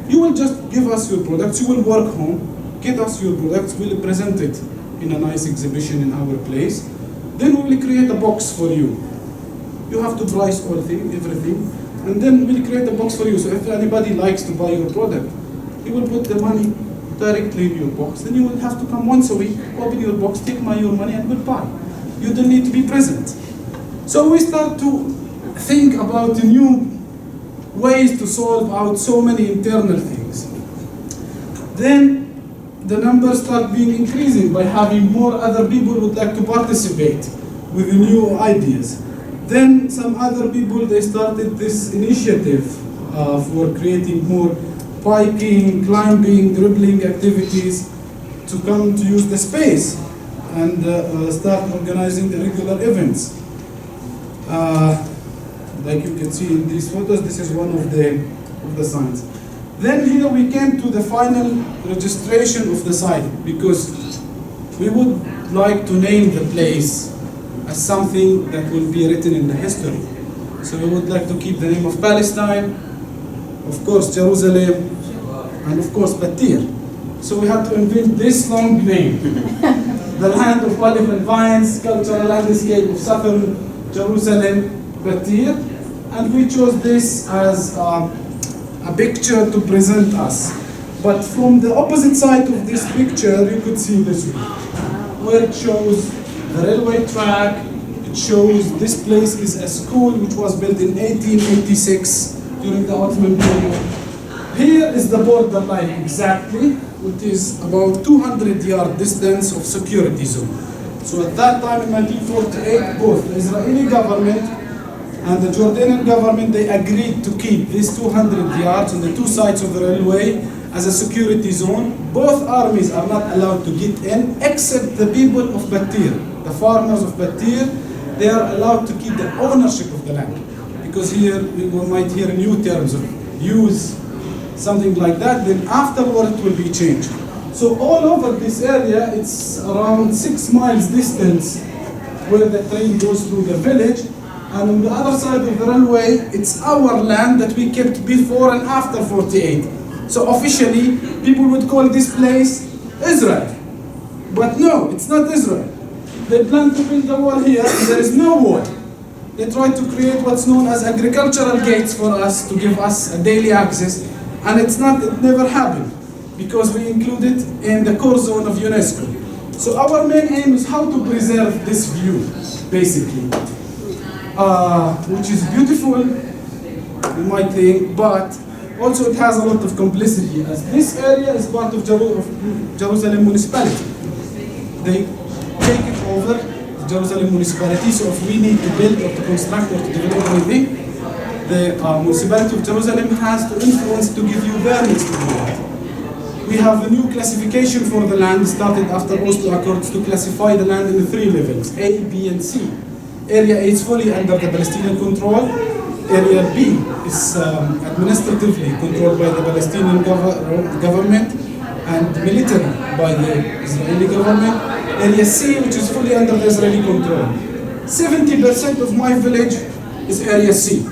You will just give us your products, you will work home, get us your products, we'll present it in a nice exhibition in our place. Then we will create a box for you. You have to price everything, and then we'll create a box for you. So if anybody likes to buy your product, he will put the money directly in your box. Then you will have to come once a week, open your box, take your money, and goodbye. You don't need to be present. So we start to think about new ways to solve out so many internal things. Then the numbers start being increasing by having more other people who would like to participate with the new ideas. Then some other people, they started this initiative for creating more biking, climbing, dribbling activities to come to use the space and start organizing the regular events. Like you can see in these photos, this is one of the signs. Then here we came to the final registration of the site, because we would like to name the place as something that will be written in the history. So we would like to keep the name of Palestine, of course Jerusalem, and of course Battir. So we had to invent this long name. The land of olive and vines, cultural landscape of southern Jerusalem, Battir. And we chose this as a picture to present us. But from the opposite side of this picture, you could see this one, where it shows the railway track. It shows this place is a school which was built in 1886 during the Ottoman period. Here is the borderline exactly, which is about 200-yard distance of security zone. So at that time in 1948, both the Israeli government and the Jordanian government, they agreed to keep these 200 yards on the two sides of the railway as a security zone. Both armies are not allowed to get in, except the people of Battir, the farmers of Battir. They are allowed to keep the ownership of the land. Because here we might hear new terms of use, something like that, then afterward it will be changed. So all over this area, it's around 6 miles distance where the train goes through the village. And on the other side of the railway, it's our land that we kept before and after 48. So officially, people would call this place Israel. But no, it's not Israel. They plan to build a wall here, and there is no wall. They try to create what's known as agricultural gates for us to give us a daily access, and it never happened, because we included in the core zone of UNESCO. So our main aim is how to preserve this view, basically. Which is beautiful, you might think, but also it has a lot of complexity, as this area is part of Jerusalem municipality. They take it over, the Jerusalem municipality, so if we need to build or to construct or to develop anything, the municipality of Jerusalem has to influence to give you permits to do that. We have a new classification for the land started after Oslo Accords to classify the land in 3 levels, A, B, and C. Area A is fully under the Palestinian control. Area B is administratively controlled by the Palestinian government and militarily by the Israeli government. Area C, which is fully under the Israeli control. 70% of my village is Area C,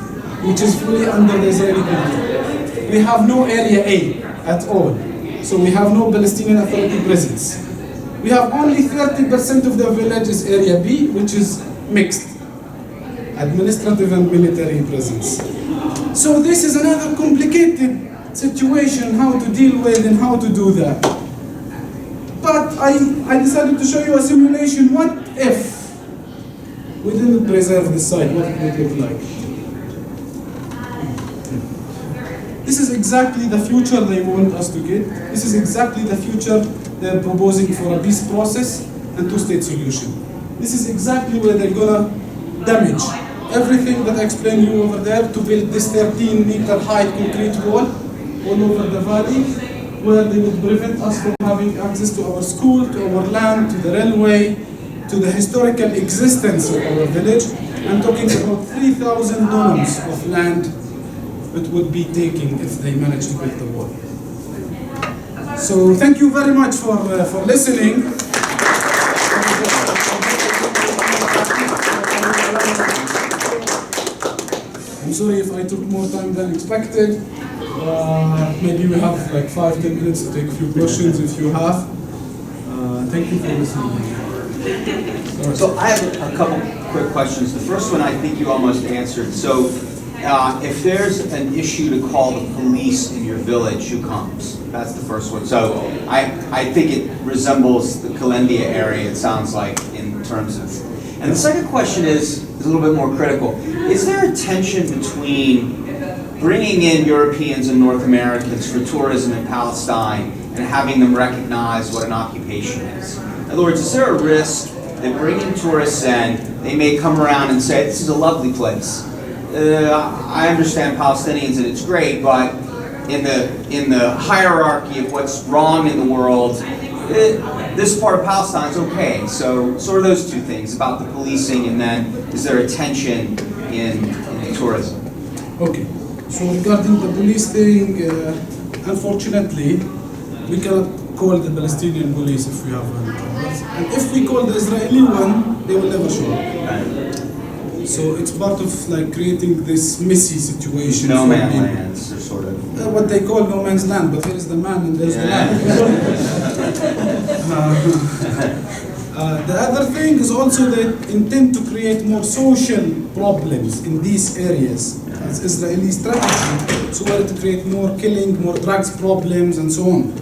which is fully under the Israeli control. We have no Area A at all, so we have no Palestinian Authority presence. We have only 30% of the village is Area B, which is mixed, administrative and military presence. So this is another complicated situation, how to deal with and how to do that. But I decided to show you a simulation. What if we didn't preserve this site? What would it look like? This is exactly the future they want us to get. This is exactly the future they're proposing for a peace process and two-state solution. This is exactly where they're gonna damage everything that I explained to you over there to build this 13-meter high concrete wall all over the valley, where they would prevent us from having access to our school, to our land, to the railway, to the historical existence of our village. I'm talking about 3,000 dwellings of land that would be taken if they manage to build the wall. So thank you very much for listening. I'm sorry if I took more time than expected. Maybe we have like 5-10 minutes to take a few questions if you have. Thank you for listening. So I have a couple quick questions. The first one I think you almost answered. So if there's an issue to call the police in your village, who comes? That's the first one. So I think it resembles the Kalendia area, it sounds like, in terms of. And the second question is a little bit more critical. Is there a tension between bringing in Europeans and North Americans for tourism in Palestine and having them recognize what an occupation is? In other words, is there a risk that bringing tourists in, they may come around and say, this is a lovely place. I understand Palestinians and it's great, but in the hierarchy of what's wrong in the world, this part of Palestine is okay. So sort of those two things about the policing, and then is there a tension in tourism? Okay, so regarding the police thing, unfortunately, we cannot call the Palestinian police if we have any problems. And if we call the Israeli one, they will never show up. So it's part of like creating this messy situation. No man's lands, or sort of. What they call no man's land, but there is the man and there's the land. The other thing is also they intend to create more social problems in these areas as Israeli strategy, so where to create more killing, more drugs problems, and so on.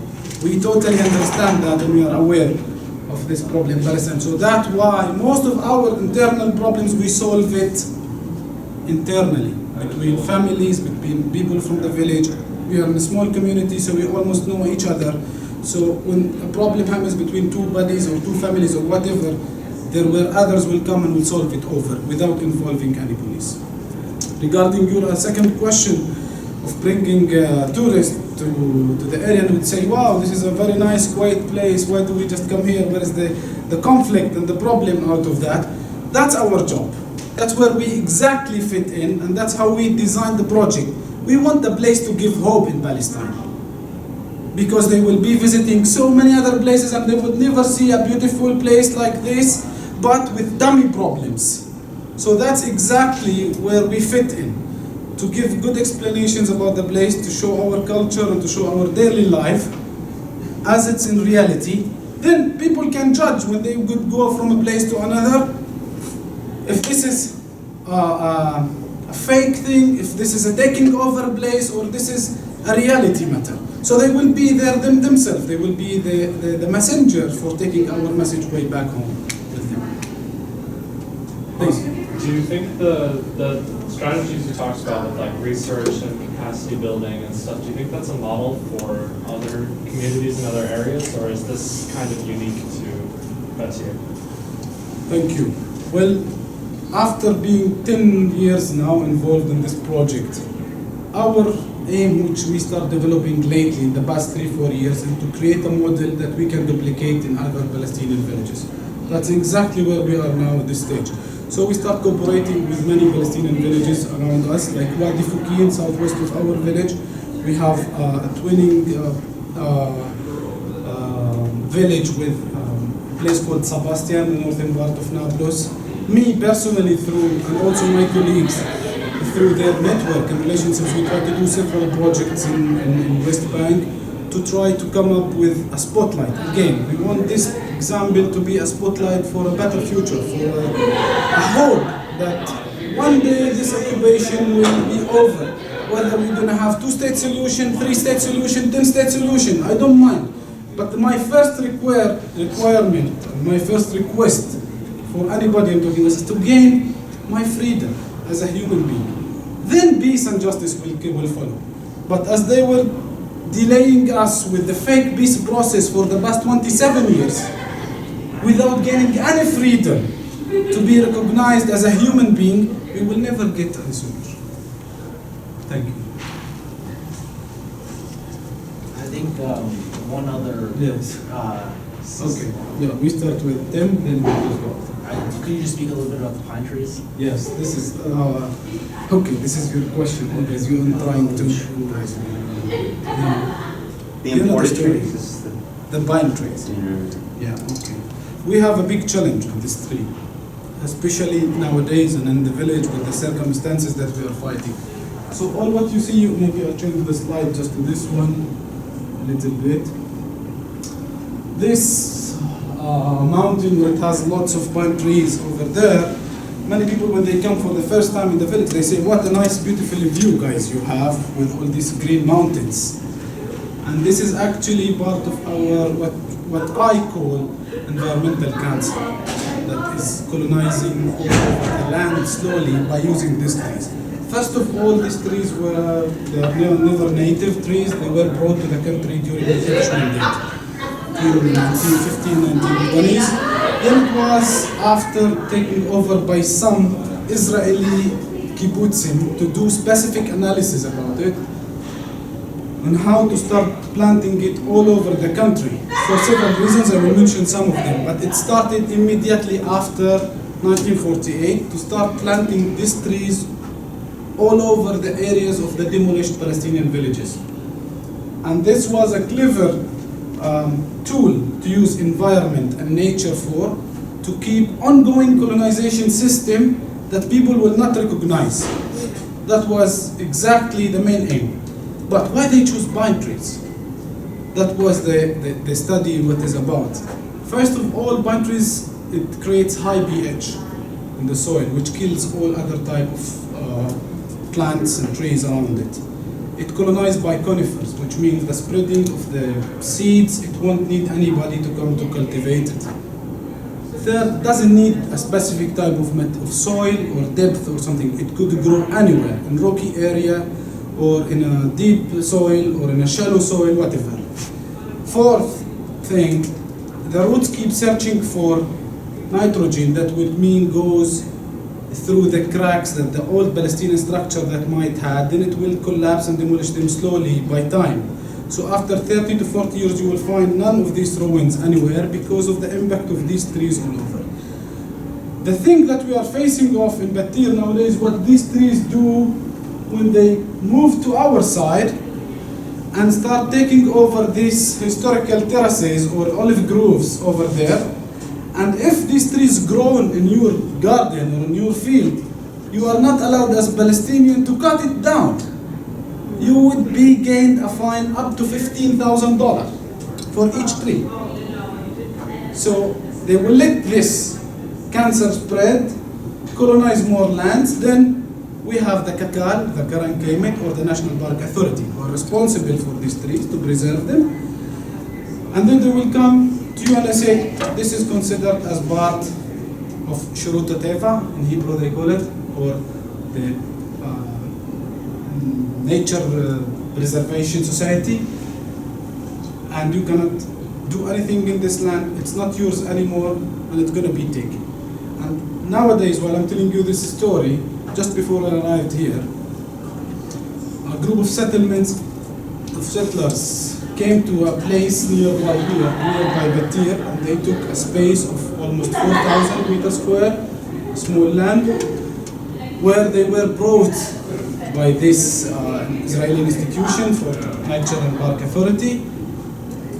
We totally understand that and we are aware of this problem in Palestine. So that's why most of our internal problems, we solve it internally, between families, between people from the village. We are in a small community, so we almost know each other. So when a problem happens between two buddies or two families or whatever, there were others will come and will solve it over without involving any police. Regarding your second question of bringing tourists to the area and would say, wow, this is a very nice, quiet place, why do we just come here? Where is the conflict and the problem out of that? That's our job. That's where we exactly fit in, and that's how we designed the project. We want the place to give hope in Palestine, because they will be visiting so many other places and they would never see a beautiful place like this, but with dummy problems. So that's exactly where we fit in, to give good explanations about the place, to show our culture and to show our daily life as it's in reality. Then people can judge when they would go from a place to another, if this is a fake thing, if this is a taking over place, or this is a reality matter. So they will be there themselves. They will be the messenger for taking our message way back home with them. Please. Do you think the strategies you talked about with like research and capacity building and stuff, do you think that's a model for other communities in other areas, or is this kind of unique to Battir? Thank you. Well, after being 10 years now involved in this project, our aim, which we start developing lately in the past 3-4 years, is to create a model that we can duplicate in other Palestinian villages. That's exactly where we are now at this stage. So we start cooperating with many Palestinian villages around us, like Wadi Fukin, southwest of our village. We have a twinning village with a place called Sebastian, the northern part of Nablus. Me personally, and also my colleagues, through their network and relationships, we try to do several projects in West Bank to try to come up with a spotlight. Again, we want this example to be a spotlight for a better future, for a hope that one day this occupation will be over. Whether we're going to have 2-state solution, 3-state solution, 10-state solution, I don't mind. But my first requirement, my first request for anybody I'm talking with is to gain my freedom as a human being. Then peace and justice will follow. But as they were delaying us with the fake peace process for the past 27 years, without gaining any freedom to be recognized as a human being, we will never get a solution. Thank you. I think one other. Yes. Okay. Yeah, we start with them, then we go. Could you just speak a little bit about the pine trees? Yes, this is okay. This is your question. Always you are trying to. The You know the imported story. trees is The pine trees. Yeah. Okay. We have a big challenge with this tree, especially nowadays and in the village with the circumstances that we are fighting. So all what you see, maybe I'll change the slide just to this one a little bit. This mountain where it has lots of pine trees over there, many people when they come for the first time in the village, they say, what a nice beautiful view guys you have with all these green mountains. And this is actually part of our, what I call environmental cancer, that is colonizing all over the land slowly by using these trees. First of all, these trees they are never native trees. They were brought to the country during the British mandate, during 1915, 1920s. Then it was after taking over by some Israeli kibbutzim to do specific analysis about it, on how to start planting it all over the country. For several reasons, I will mention some of them, but it started immediately after 1948 to start planting these trees all over the areas of the demolished Palestinian villages. And this was a clever tool to use environment and nature for, to keep ongoing colonization system that people will not recognize. That was exactly the main aim. But why they choose pine trees? That was the study what is about. First of all, pine trees, it creates high pH in the soil, which kills all other type of plants and trees around it. It colonized by conifers, which means the spreading of the seeds, it won't need anybody to come to cultivate it. Third, doesn't need a specific type of soil or depth or something. It could grow anywhere, in rocky area, or in a deep soil, or in a shallow soil, whatever. Fourth thing, the roots keep searching for nitrogen that would mean goes through the cracks that the old Palestinian structure that might have, then it will collapse and demolish them slowly by time. So after 30 to 40 years, you will find none of these ruins anywhere because of the impact of these trees all over. The thing that we are facing off in Battir nowadays, what these trees do when they move to our side and start taking over these historical terraces or olive groves over there. And if these trees grow in your garden or in your field, you are not allowed as Palestinian to cut it down. You would be gained a fine up to $15,000 for each tree. So they will let this cancer spread, colonize more lands, then we have the Kakal, the Karan Kaimet, or the National Park Authority, who are responsible for these trees to preserve them. And then they will come to you and I say, this is considered as part of Shurut Teva, in Hebrew they call it, or the Nature Preservation Society, and you cannot do anything in this land. It's not yours anymore, and it's going to be taken. And nowadays, while I'm telling you this story, just before I arrived here, a group of settlers came to a place nearby here, nearby Battir, and they took a space of almost 4,000 meters square, small land, where they were brought by this Israeli institution for Nature and Park Authority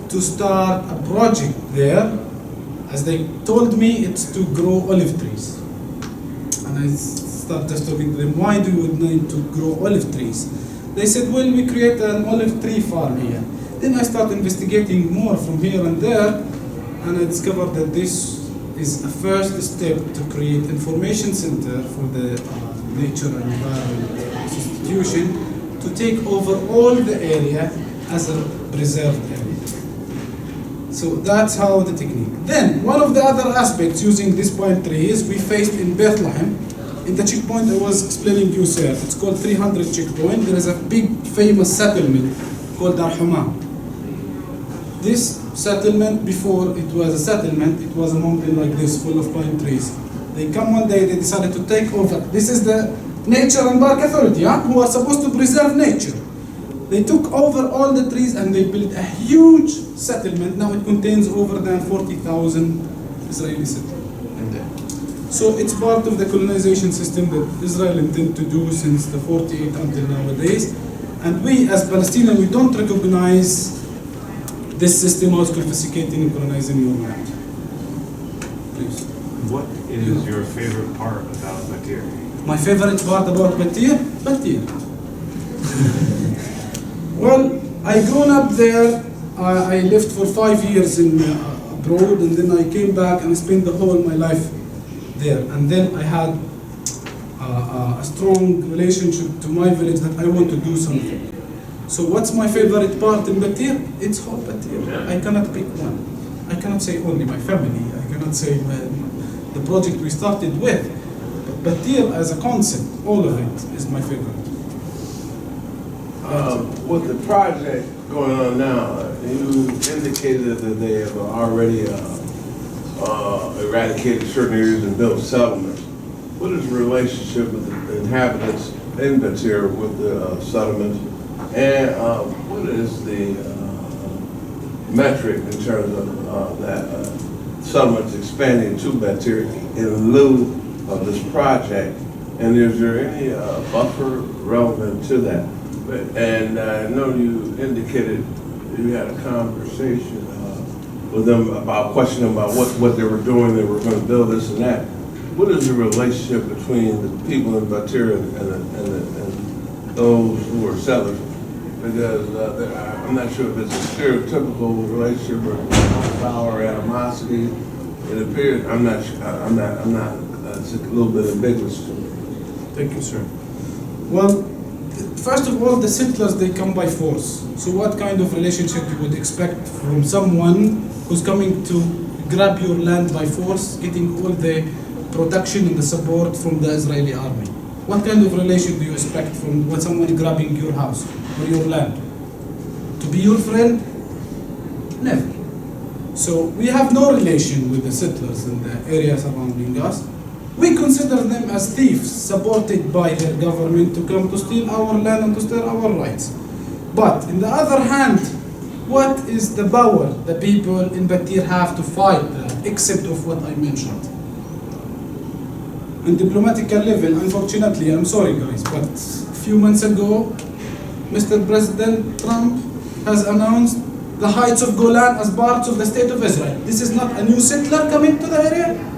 to start a project there. As they told me, it's to grow olive trees. And I started just talking to them, why do you need to grow olive trees? They said, well, we create an olive tree farm here. Then I started investigating more from here and there, and I discovered that this is a first step to create information center for the Nature and Environment Institution to take over all the area as a preserved area. So that's how the technique. Then, one of the other aspects using this pine tree is we faced in Bethlehem in the checkpoint I was explaining you, sir, it's called 300 checkpoint. There is a big famous settlement called Al-Huma. This settlement, before it was a settlement, it was a mountain like this, full of pine trees. They come one day, they decided to take over. This is the Nature and Park Authority, who are supposed to preserve nature. They took over all the trees and they built a huge settlement. Now it contains over than 40,000 Israeli settlers. So it's part of the colonization system that Israel intended to do since the 48 until nowadays. And we as Palestinians, we don't recognize this system of confiscating and colonizing your land. Please. What is your favorite part about Battir? My favorite part about Battir? Battir. Well, I grew up there. I lived for 5 years in abroad, and then I came back and spent the whole of my life there. And then I had a strong relationship to my village that I want to do something. So what's my favorite part in Battir? It's whole Battir. I cannot pick one. I cannot say only my family. I cannot say the project we started with. But Battir as a concept, all of it is my favorite. With the project going on now, you indicated that they have already eradicated certain areas and built settlements. What is the relationship with the inhabitants in Battir with the settlements? And what is the metric in terms of that settlements expanding to Battir in lieu of this project? And is there any buffer relevant to that? And I know you indicated you had a conversation with them about questioning about what they were doing. They were going to build this and that. What is the relationship between the people in Battir and those who are settlers? Because I'm not sure if it's a stereotypical relationship or power or animosity. It appears I'm not. It's a little bit ambiguous to me. Thank you, sir. Well, first of all, the settlers, they come by force. So what kind of relationship you would expect from someone who's coming to grab your land by force, getting all the protection and the support from the Israeli army? What kind of relation do you expect from when someone grabbing your house or your land? To be your friend? Never. So we have no relation with the settlers in the area surrounding us. We consider them as thieves supported by their government to come to steal our land and to steal our rights. But on the other hand, what is the power the people in Battir have to fight that, except of what I mentioned? On diplomatical level, unfortunately, I'm sorry guys, but a few months ago, Mr. President Trump has announced the heights of Golan as part of the state of Israel. This is not a new settler coming to the area.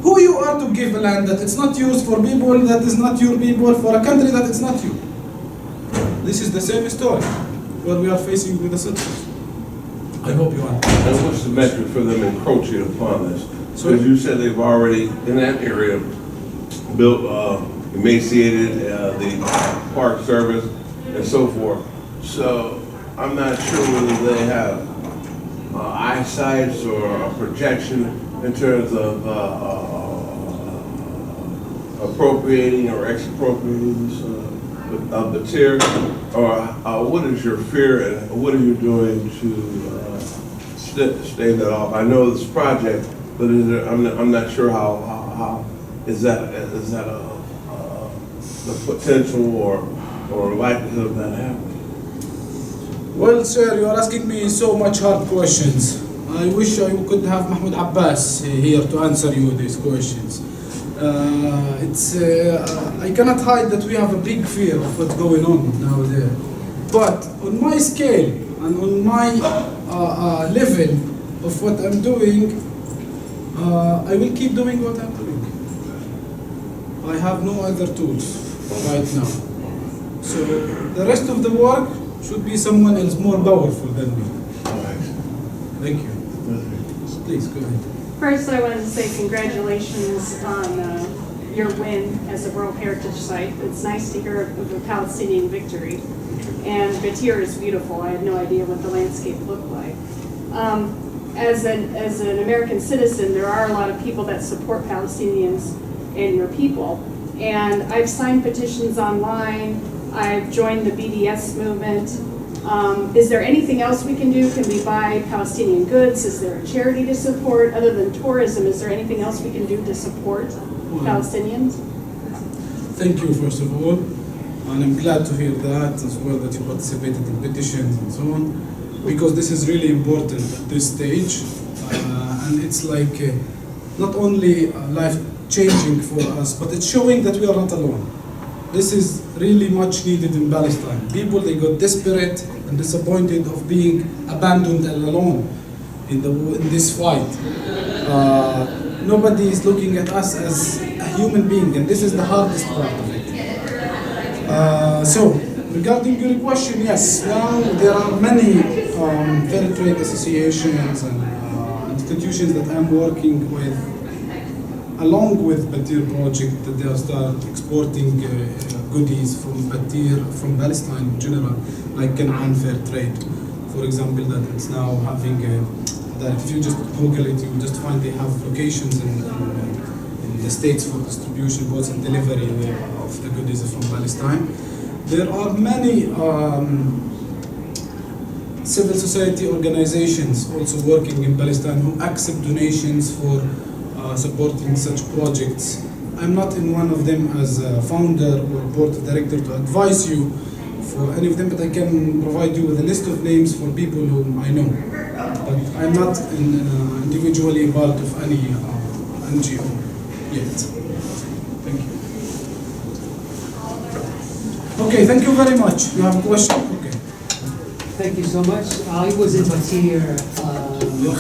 Who you are to give a land that it's not used for people that is not your people, for a country that it's not you? This is the same story what we are facing with the settlers. I hope you understand. And what's the metric for them encroaching upon this? So Because you said they've already, in that area, built, emaciated the park service and so forth. So I'm not sure whether they have eyesight or a projection in terms of appropriating or expropriating this of the tier, or what is your fear and what are you doing to stave that off? I know this project, but is there, I'm not sure how is that a the potential or likelihood of that happening? well, sir, you are asking me so much hard questions. I wish I could have Mahmoud Abbas here to answer you these questions. I cannot hide that we have a big fear of what's going on now there. But on my scale and on my level of what I'm doing, I will keep doing what I'm doing. I have no other tools right now. So the rest of the work should be someone else more powerful than me. Thank you. Please go ahead. First, I wanted to say congratulations on your win as a World Heritage Site. It's nice to hear of a Palestinian victory. And Battir is beautiful. I had no idea what the landscape looked like. As an American citizen, there are a lot of people that support Palestinians and your people. And I've signed petitions online. I've joined the BDS movement. Is there anything else we can do? Can we buy Palestinian goods? Is there a charity to support? Other than tourism, is there anything else we can do to support Palestinians? Thank you, first of all. And I'm glad to hear that as well, that you participated in petitions and so on, because this is really important at this stage. And it's like not only life-changing for us, but it's showing that we are not alone. This is really much needed in Palestine. People, they got desperate and disappointed of being abandoned and alone in this fight. Nobody is looking at us as a human being, and this is the hardest part of it. So, regarding your question, yes, now there are many fair trade associations and institutions that I'm working with, along with Battir project, that they are start exporting goodies from Battir, from Palestine in general, like unfair trade. For example, that it's now having that if you just Google it, you will just find they have locations in the States for distribution, both and delivery of the goodies from Palestine. There are many civil society organizations also working in Palestine who accept donations for supporting such projects. I'm not in one of them as a founder or board director to advise you for any of them, but I can provide you with a list of names for people whom I know. But I'm not individually part of any NGO yet. Thank you. Okay, thank you very much. You have a question? Okay. Thank you so much. I was in Battir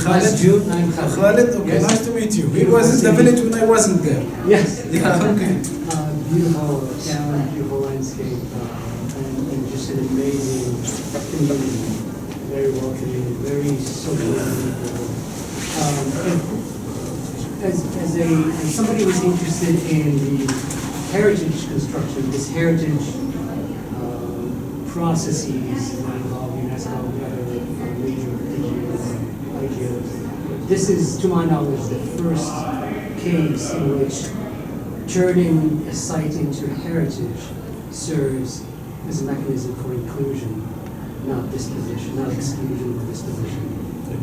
last June. I'm Khalid, okay, yes. nice to meet you. He was in the village when I wasn't there. Yes. Yeah, okay. Beautiful town, beautiful landscape, and just an amazing community. Very welcoming, very social. As somebody who's interested in the heritage construction, this heritage processes that involve UNESCO and other major NGOs, this is, to my knowledge, the first case in which turning a site into heritage serves as a mechanism for inclusion, not disposition, not exclusion or disposition.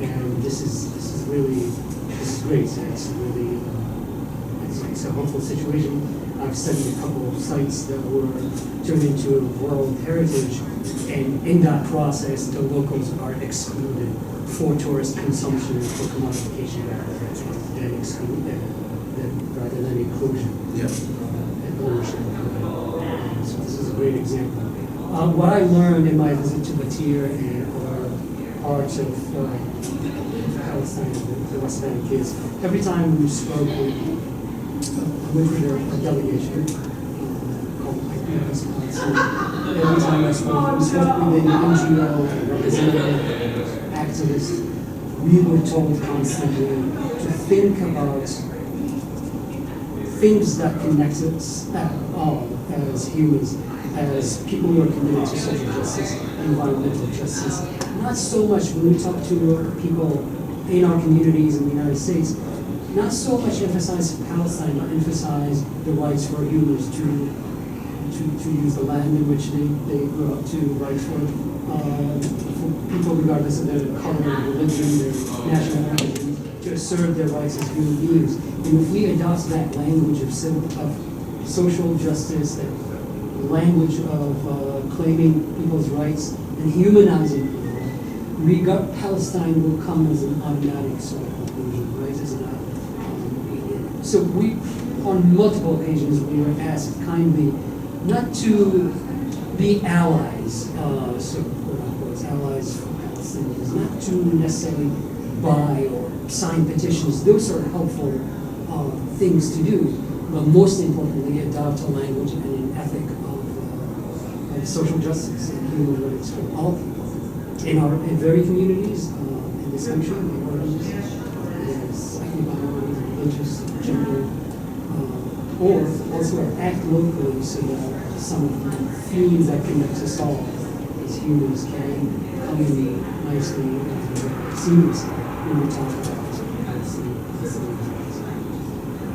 And this is really great. It's really it's a hopeful situation. I've studied a couple of sites that were turned into World Heritage, and in that process, the locals are excluded for tourist consumption and for commodification rather than inclusion. Yeah. And ownership. So this is a great example. What I learned in my visit to Battir and other parts of Palestine, the West Bank, is every time we spoke with a delegation called IPS Palestine, every time we spoke with an NGO representative, activist, we were told constantly to think about things that connect us all as humans, as people who are committed to social justice, environmental justice. Not so much when we talk to people in our communities in the United States, not so much emphasize Palestine, but emphasize the rights for humans to use the land in which they grew up, to rights for people regardless of their color, religion, their national origin, to assert their rights as human beings. And if we adopt that language of social justice, that language of claiming people's rights and humanizing people, Palestine will come as an automatic sort of conclusion, right? So we, on multiple occasions, we were asked kindly not to be allies, so quote-unquote allies for Palestinians, not to necessarily buy or sign petitions. Those are helpful things to do, but most importantly, adopt a language and an ethic of social justice and human rights for all people. In our very communities, in this country, in our religious, gender, or also act locally so that some of the themes that connect us all as humans can come in nicely and seamlessly when we talk about Palestine.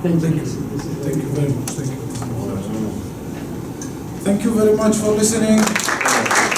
Thank you. Thank you. Thank you very much. Thank you. Thank you very much for listening.